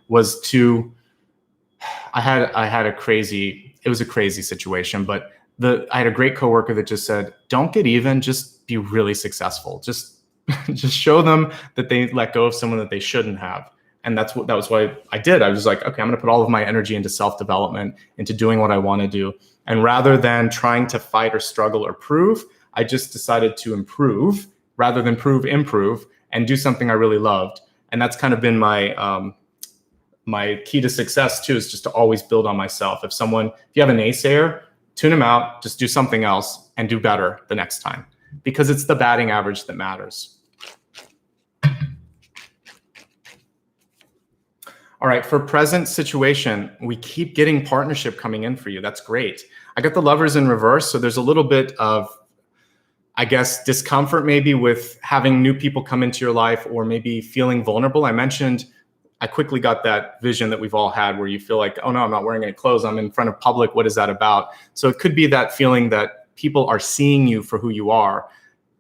was to, it was a crazy situation, but I had a great coworker that just said, don't get even, just be really successful. Just show them that they let go of someone that they shouldn't have. And that was what I did. I was like, okay, I'm going to put all of my energy into self-development, into doing what I want to do. And rather than trying to fight or struggle or prove, I just decided to improve rather than improve, and do something I really loved. And that's kind of been my my key to success too, is just to always build on myself. If you have a naysayer, tune them out, just do something else and do better the next time, because it's the batting average that matters. All right, for present situation, we keep getting partnership coming in for you. That's great. I got the Lovers in reverse, so there's a little bit of, I guess, discomfort maybe with having new people come into your life, or maybe feeling vulnerable. I quickly got that vision that we've all had where you feel like, oh no, I'm not wearing any clothes, I'm in front of public, what is that about? So it could be that feeling that people are seeing you for who you are.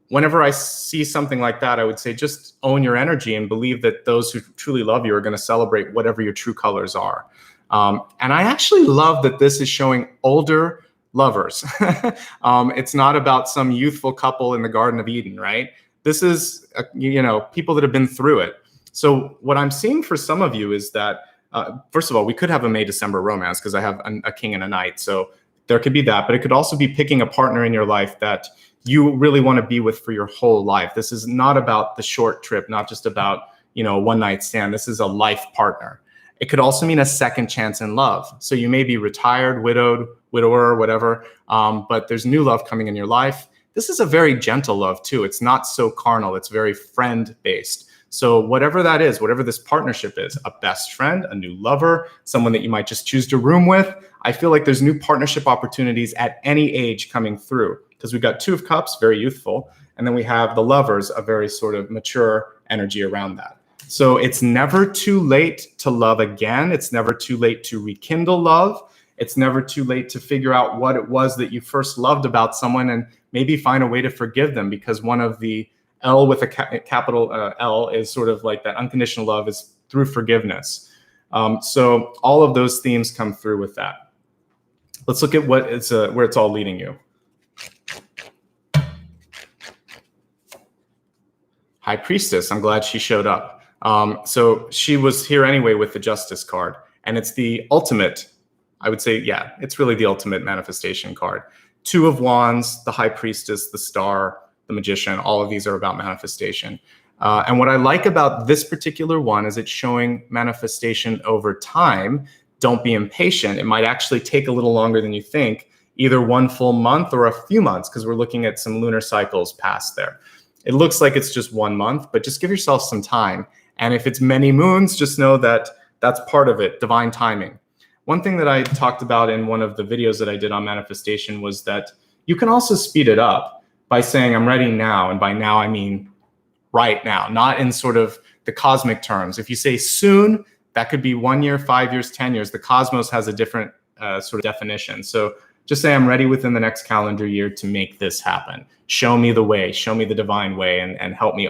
Whenever I see something like that, I would say just own your energy and believe that those who truly love you are going to celebrate whatever your true colors are. And I actually love that this is showing older lovers. It's not about some youthful couple in the Garden of Eden, right? This is, people that have been through it. So what I'm seeing for some of you is that, first of all, we could have a May-December romance because I have a king and a knight. So there could be that, but it could also be picking a partner in your life that you really want to be with for your whole life. This is not about the short trip, not just about, a one-night stand. This is a life partner. It could also mean a second chance in love. So you may be retired, widowed, widower, whatever, but there's new love coming in your life. This is a very gentle love too. It's not so carnal. It's very friend-based. So whatever that is, whatever this partnership is, a best friend, a new lover, someone that you might just choose to room with, I feel like there's new partnership opportunities at any age coming through, because we've got Two of Cups, very youthful, and then we have the Lovers, a very sort of mature energy around that. So it's never too late to love again. It's never too late to rekindle love. It's never too late to figure out what it was that you first loved about someone and maybe find a way to forgive them, because one of the L with a capital L is sort of like that unconditional love is through forgiveness. So all of those themes come through with that. Let's look at where it's all leading you. High Priestess, I'm glad she showed up. So she was here anyway with the Justice card, and it's the ultimate, I would say, yeah, it's really the ultimate manifestation card. Two of Wands, the High Priestess, the Star, the Magician, all of these are about manifestation. And what I like about this particular one is it's showing manifestation over time. Don't be impatient. It might actually take a little longer than you think, either one full month or a few months, because we're looking at some lunar cycles past there. It looks like it's just 1 month, but just give yourself some time. And if it's many moons, just know that that's part of it, divine timing. One thing that I talked about in one of the videos that I did on manifestation was that you can also speed it up by saying, I'm ready now. And by now, I mean right now, not in sort of the cosmic terms. If you say soon, that could be 1 year, 5 years, 10 years. The cosmos has a different sort of definition. So just say, I'm ready within the next calendar year to make this happen. Show me the way, show me the divine way, and help me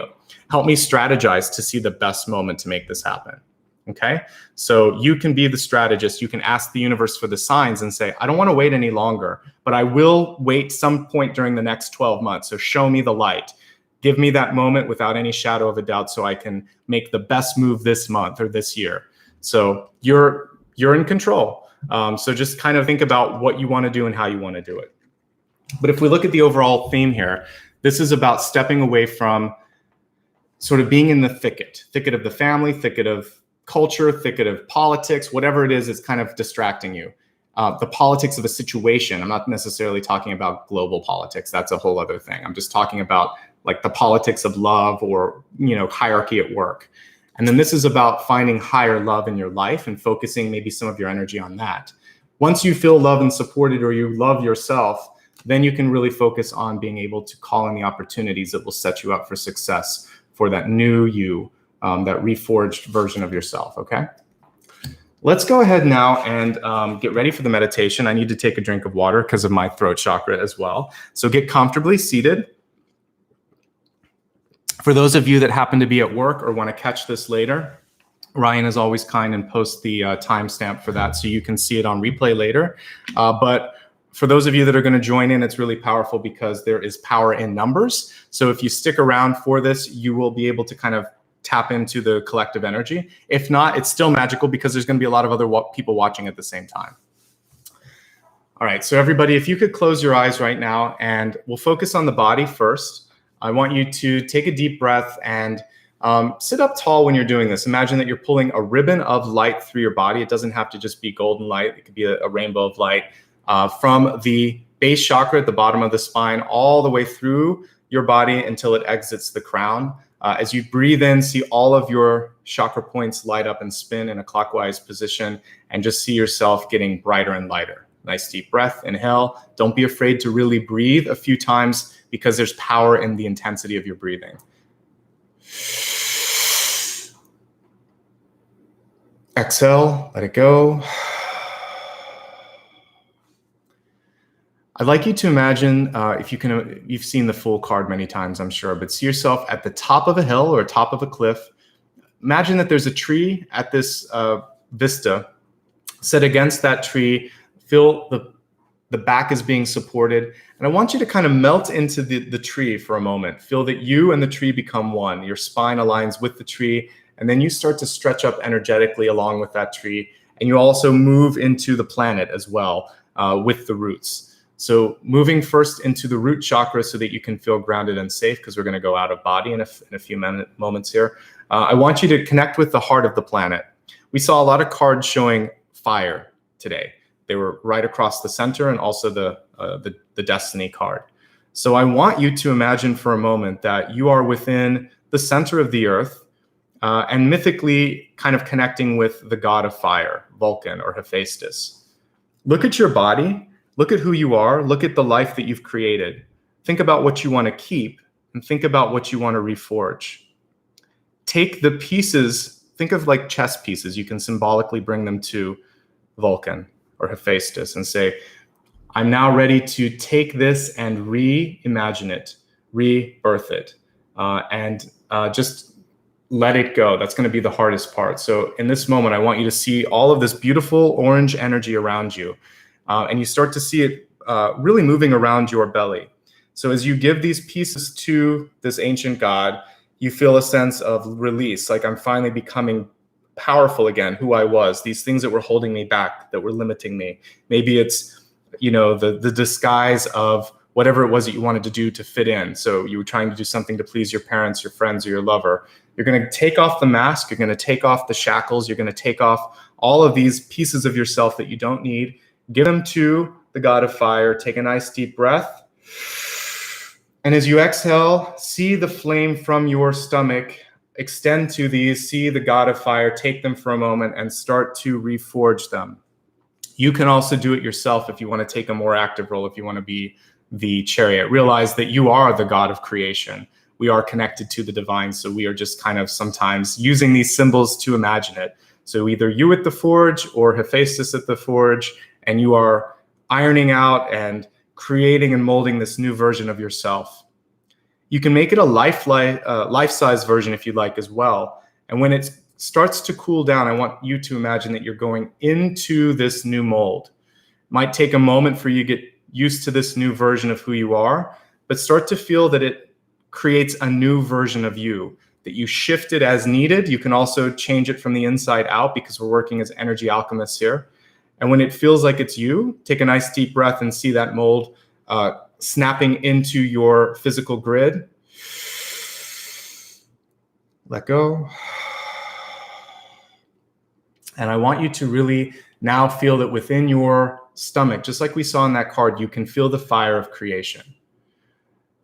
strategize to see the best moment to make this happen. Okay, so you can be the strategist. You can ask the universe for the signs and say, I don't want to wait any longer, but I will wait some point during the next 12 months. So show me the light. Give me that moment without any shadow of a doubt so I can make the best move this month or this year. So you're in control. So just kind of think about what you want to do and how you want to do it. But if we look at the overall theme here, this is about stepping away from sort of being in the thicket of the family, thicket of culture, thicket of politics, whatever it is, it's kind of distracting you. The politics of a situation. I'm not necessarily talking about global politics. That's a whole other thing. I'm just talking about like the politics of love or, hierarchy at work. And then this is about finding higher love in your life and focusing maybe some of your energy on that. Once you feel loved and supported, or you love yourself, then you can really focus on being able to call in the opportunities that will set you up for success for that new you, that reforged version of yourself, okay? Let's go ahead now and get ready for the meditation. I need to take a drink of water because of my throat chakra as well. So get comfortably seated. For those of you that happen to be at work or want to catch this later, Ryan is always kind and posts the timestamp for that so you can see it on replay later. But for those of you that are going to join in, it's really powerful because there is power in numbers. So if you stick around for this, you will be able to kind of tap into the collective energy. If not, it's still magical because there's going to be a lot of other people watching at the same time. All right, so everybody, if you could close your eyes right now, and we'll focus on the body first. I want you to take a deep breath and sit up tall when you're doing this. Imagine that you're pulling a ribbon of light through your body. It doesn't have to just be golden light. It could be a rainbow of light from the base chakra at the bottom of the spine all the way through your body until it exits the crown. As you breathe in, see all of your chakra points light up and spin in a clockwise position, and just see yourself getting brighter and lighter. Nice deep breath, inhale. Don't be afraid to really breathe a few times because there's power in the intensity of your breathing. Exhale, let it go. I'd like you to imagine, if you can, you've seen the full card many times, I'm sure, but see yourself at the top of a hill or top of a cliff. Imagine that there's a tree at this vista. Sit against that tree, feel the back is being supported. And I want you to kind of melt into the tree for a moment. Feel that you and the tree become one. Your spine aligns with the tree, and then you start to stretch up energetically along with that tree. And you also move into the planet as well with the roots. So moving first into the root chakra so that you can feel grounded and safe, because we're going to go out of body in a few moments here. I want you to connect with the heart of the planet. We saw a lot of cards showing fire today. They were right across the center, and also the destiny card. So I want you to imagine for a moment that you are within the center of the earth and mythically kind of connecting with the god of fire, Vulcan or Hephaestus. Look at your body. Look at who you are. Look at the life that you've created. Think about what you want to keep, and think about what you want to reforge. Take the pieces, think of like chess pieces. You can symbolically bring them to Vulcan or Hephaestus and say, I'm now ready to take this and reimagine it, rebirth it, and just let it go. That's going to be the hardest part. So in this moment, I want you to see all of this beautiful orange energy around you. And you start to see it really moving around your belly. So as you give these pieces to this ancient god, you feel a sense of release, like I'm finally becoming powerful again, who I was, these things that were holding me back, that were limiting me. Maybe it's, the disguise of whatever it was that you wanted to do to fit in. So you were trying to do something to please your parents, your friends, or your lover. You're going to take off the mask. You're going to take off the shackles. You're going to take off all of these pieces of yourself that you don't need. Give them to the god of fire. Take a nice deep breath. And as you exhale, see the flame from your stomach extend to these. See the god of fire. Take them for a moment and start to reforge them. You can also do it yourself if you want to take a more active role, if you want to be the chariot. Realize that you are the god of creation. We are connected to the divine, so we are just kind of sometimes using these symbols to imagine it. So either you at the forge or Hephaestus at the forge, and you are ironing out and creating and molding this new version of yourself. You can make it a life-size version if you'd like as well. And when it starts to cool down, I want you to imagine that you're going into this new mold. It might take a moment for you to get used to this new version of who you are, but start to feel that it creates a new version of you, that you shift it as needed. You can also change it from the inside out because we're working as energy alchemists here. And when it feels like it's you, take a nice deep breath and see that mold snapping into your physical grid. Let go. And I want you to really now feel that within your stomach, just like we saw in that card, you can feel the fire of creation.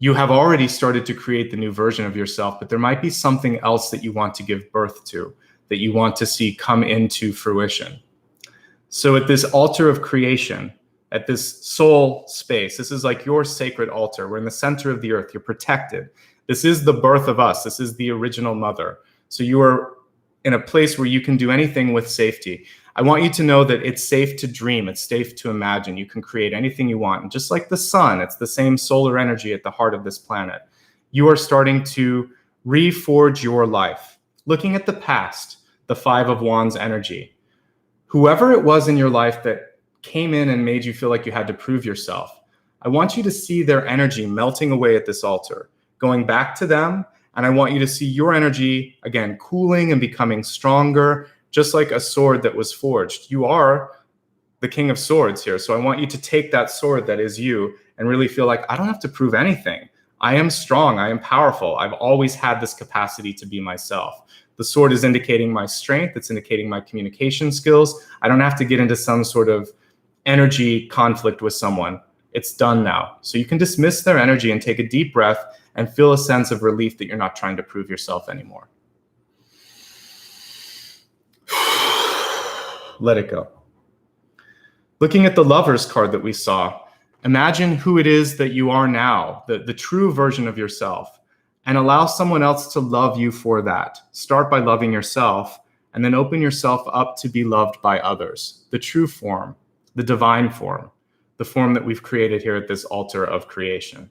You have already started to create the new version of yourself, but there might be something else that you want to give birth to, that you want to see come into fruition. So at this altar of creation, at this soul space, this is like your sacred altar. We're in the center of the earth. You're protected. This is the birth of us. This is the original mother. So you are in a place where you can do anything with safety. I want you to know that it's safe to dream. It's safe to imagine. You can create anything you want. And just like the sun, it's the same solar energy at the heart of this planet. You are starting to reforge your life. Looking at the past, the Five of Wands energy. Whoever it was in your life that came in and made you feel like you had to prove yourself, I want you to see their energy melting away at this altar, going back to them. And I want you to see your energy, again, cooling and becoming stronger, just like a sword that was forged. You are the King of Swords here. So I want you to take that sword that is you and really feel like, I don't have to prove anything. I am strong. I am powerful. I've always had this capacity to be myself. The sword is indicating my strength. It's indicating my communication skills. I don't have to get into some sort of energy conflict with someone. It's done now. So you can dismiss their energy and take a deep breath and feel a sense of relief that you're not trying to prove yourself anymore. Let it go. Looking at the Lovers card that we saw, imagine who it is that you are now, the true version of yourself, and allow someone else to love you for that. Start by loving yourself, and then open yourself up to be loved by others. The true form, the divine form, the form that we've created here at this altar of creation.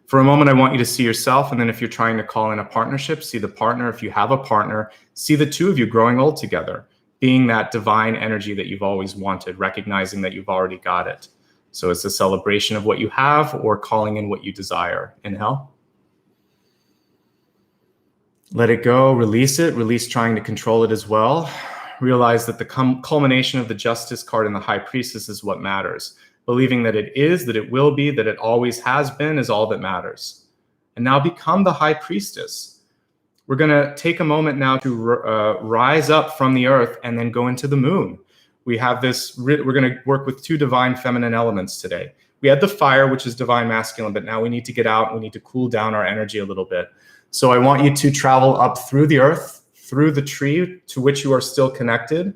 For a moment, I want you to see yourself, and then if you're trying to call in a partnership, see the partner. If you have a partner, see the two of you growing old together, being that divine energy that you've always wanted, recognizing that you've already got it. So it's a celebration of what you have or calling in what you desire. Inhale. Let it go, release it, release trying to control it as well. Realize that the culmination of the Justice card and the High Priestess is what matters. Believing that it is, that it will be, that it always has been is all that matters. And now become the High Priestess. We're going to take a moment now to rise up from the earth and then go into the moon. We have this, we're going to work with two divine feminine elements today. We had the fire, which is divine masculine, but now we need to get out. We need to cool down our energy a little bit. So I want you to travel up through the earth, through the tree to which you are still connected.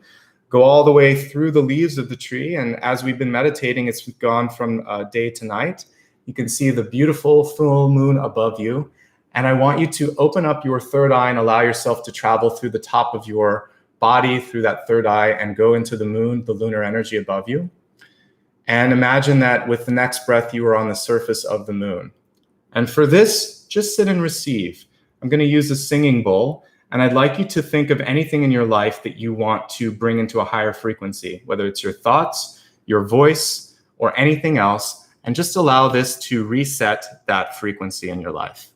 Go all the way through the leaves of the tree. And as we've been meditating, it's gone from day to night. You can see the beautiful full moon above you. And I want you to open up your third eye and allow yourself to travel through the top of your body, through that third eye, and go into the moon, the lunar energy above you. And imagine that with the next breath, you are on the surface of the moon. And for this, just sit and receive. I'm going to use a singing bowl. And I'd like you to think of anything in your life that you want to bring into a higher frequency, whether it's your thoughts, your voice, or anything else, and just allow this to reset that frequency in your life.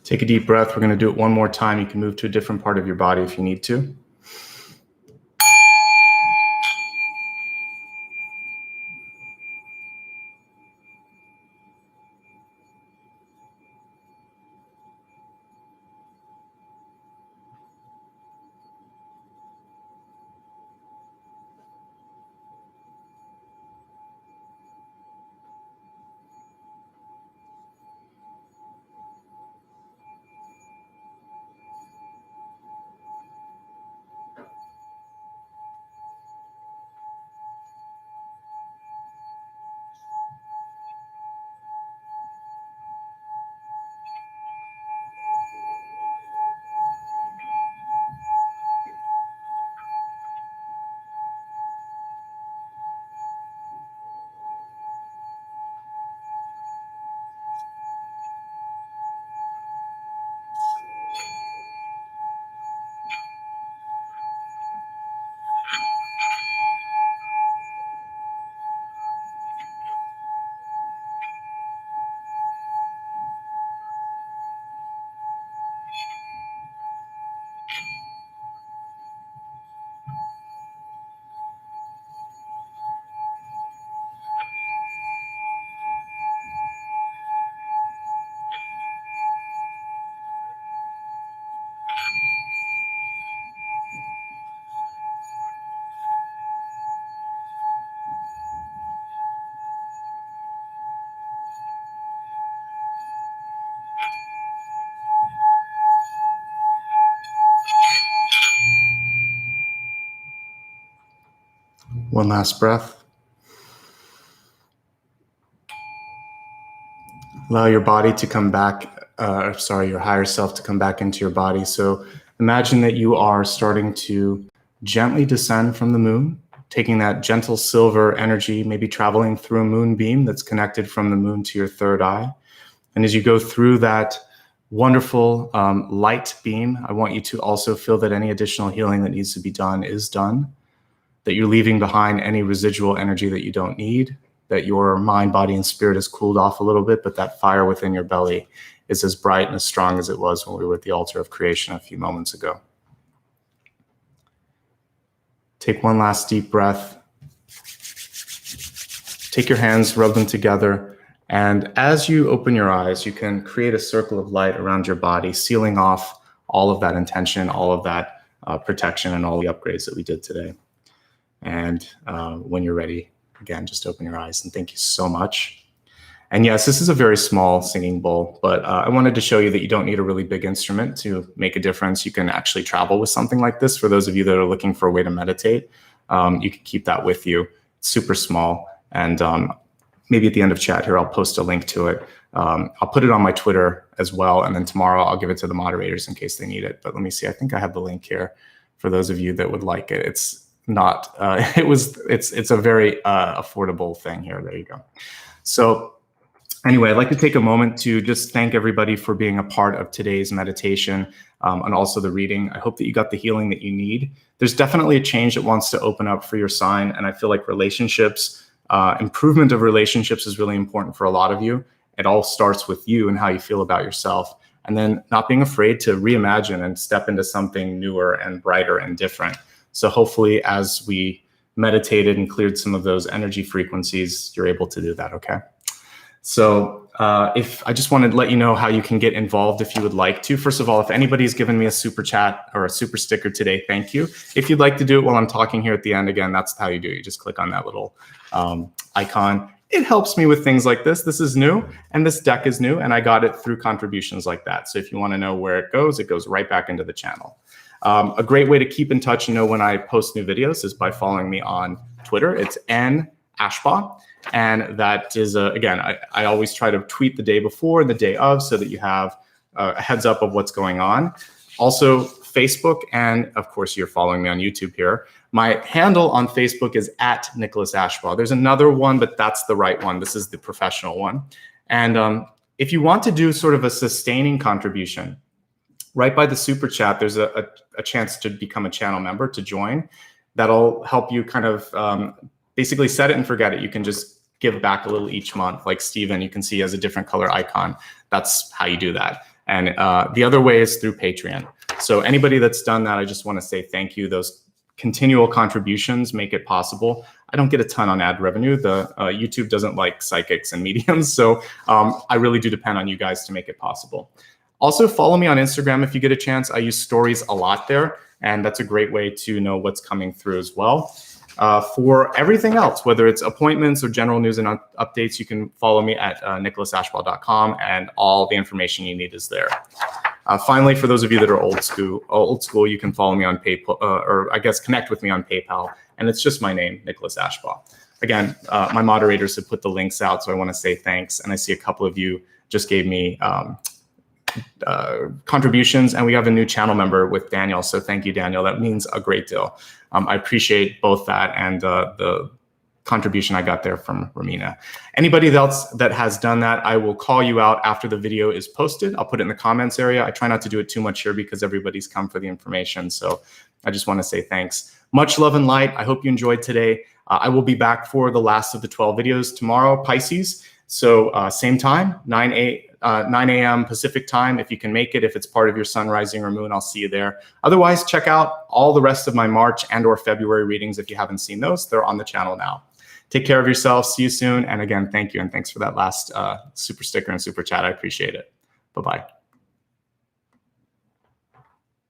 Take a deep breath. We're going to do it one more time. You can move to a different part of your body if you need to. One last breath. Allow your body to come back, your higher self to come back into your body. So imagine that you are starting to gently descend from the moon, taking that gentle silver energy, maybe traveling through a moonbeam that's connected from the moon to your third eye. And as you go through that wonderful light beam, I want you to also feel that any additional healing that needs to be done is done, that you're leaving behind any residual energy that you don't need, that your mind, body, and spirit has cooled off a little bit, but that fire within your belly is as bright and as strong as it was when we were at the altar of creation a few moments ago. Take one last deep breath. Take your hands, rub them together, and as you open your eyes, you can create a circle of light around your body, sealing off all of that intention, all of that protection, and all the upgrades that we did today. And when you're ready, again, just open your eyes, and thank you so much. And yes, this is a very small singing bowl, but I wanted to show you that you don't need a really big instrument to make a difference. You can actually travel with something like this. For those of you that are looking for a way to meditate, you can keep that with you. It's super small. And maybe at the end of chat here, I'll post a link to it. I'll put it on my Twitter as well. And then tomorrow I'll give it to the moderators in case they need it. But let me see, I think I have the link here for those of you that would like it. It's not, it's a very affordable thing here. There you go. So anyway, I'd like to take a moment to just thank everybody for being a part of today's meditation and also the reading. I hope that you got the healing that you need. There's definitely a change that wants to open up for your sign. And I feel like relationships, improvement of relationships is really important for a lot of you. It all starts with you and how you feel about yourself. And then not being afraid to reimagine and step into something newer and brighter and different. So hopefully as we meditated and cleared some of those energy frequencies, you're able to do that, okay? So if I just wanted to let you know how you can get involved if you would like to. First of all, if anybody's given me a super chat or a super sticker today, thank you. If you'd like to do it while I'm talking here at the end, again, that's how you do it. You just click on that little icon. It helps me with things like this. This is new, and this deck is new, and I got it through contributions like that. So if you want to know where it goes right back into the channel. A great way to keep in touch and know when I post new videos is by following me on Twitter. It's Ashbaugh. And that is, again, I always try to tweet the day before and the day of so that you have a heads up of what's going on. Also, Facebook, and of course, you're following me on YouTube here. My handle on Facebook is @NicholasAshbaugh. There's another one, but that's the right one. This is the professional one. And if you want to do sort of a sustaining contribution, right by the super chat, there's a chance to become a channel member, to join. That'll help you kind of basically set it and forget it. You can just give back a little each month. Like Steven, you can see has a different color icon. That's how you do that. And the other way is through Patreon. So anybody that's done that, I just want to say thank you. Those continual contributions make it possible. I don't get a ton on ad revenue. The YouTube doesn't like psychics and mediums. So I really do depend on you guys to make it possible. Also, follow me on Instagram if you get a chance. I use stories a lot there, and that's a great way to know what's coming through as well. For everything else, whether it's appointments or general news and updates, you can follow me at nicholasashbaugh.com, and all the information you need is there. Finally, for those of you that are old school, you can follow me on PayPal, or I guess connect with me on PayPal, and it's just my name, Nicholas Ashbaugh. Again, my moderators have put the links out, so I want to say thanks, and I see a couple of you just gave me contributions, and we have a new channel member with Daniel. So thank you, Daniel. That means a great deal. I appreciate both that and the contribution I got there from Romina. Anybody else that has done that, I will call you out after the video is posted. I'll put it in the comments area. I try not to do it too much here because everybody's come for the information. So I just want to say thanks. Much love and light. I hope you enjoyed today. I will be back for the last of the 12 videos tomorrow, Pisces. So same time, 9 a.m. Pacific time, if you can make it. If it's part of your sun, rising, or moon, I'll see you there. Otherwise, check out all the rest of my March and or February readings. If you haven't seen those, they're on the channel now. Take care of yourself. See you soon. And again, thank you. And thanks for that last super sticker and super chat. I appreciate it. Bye-bye.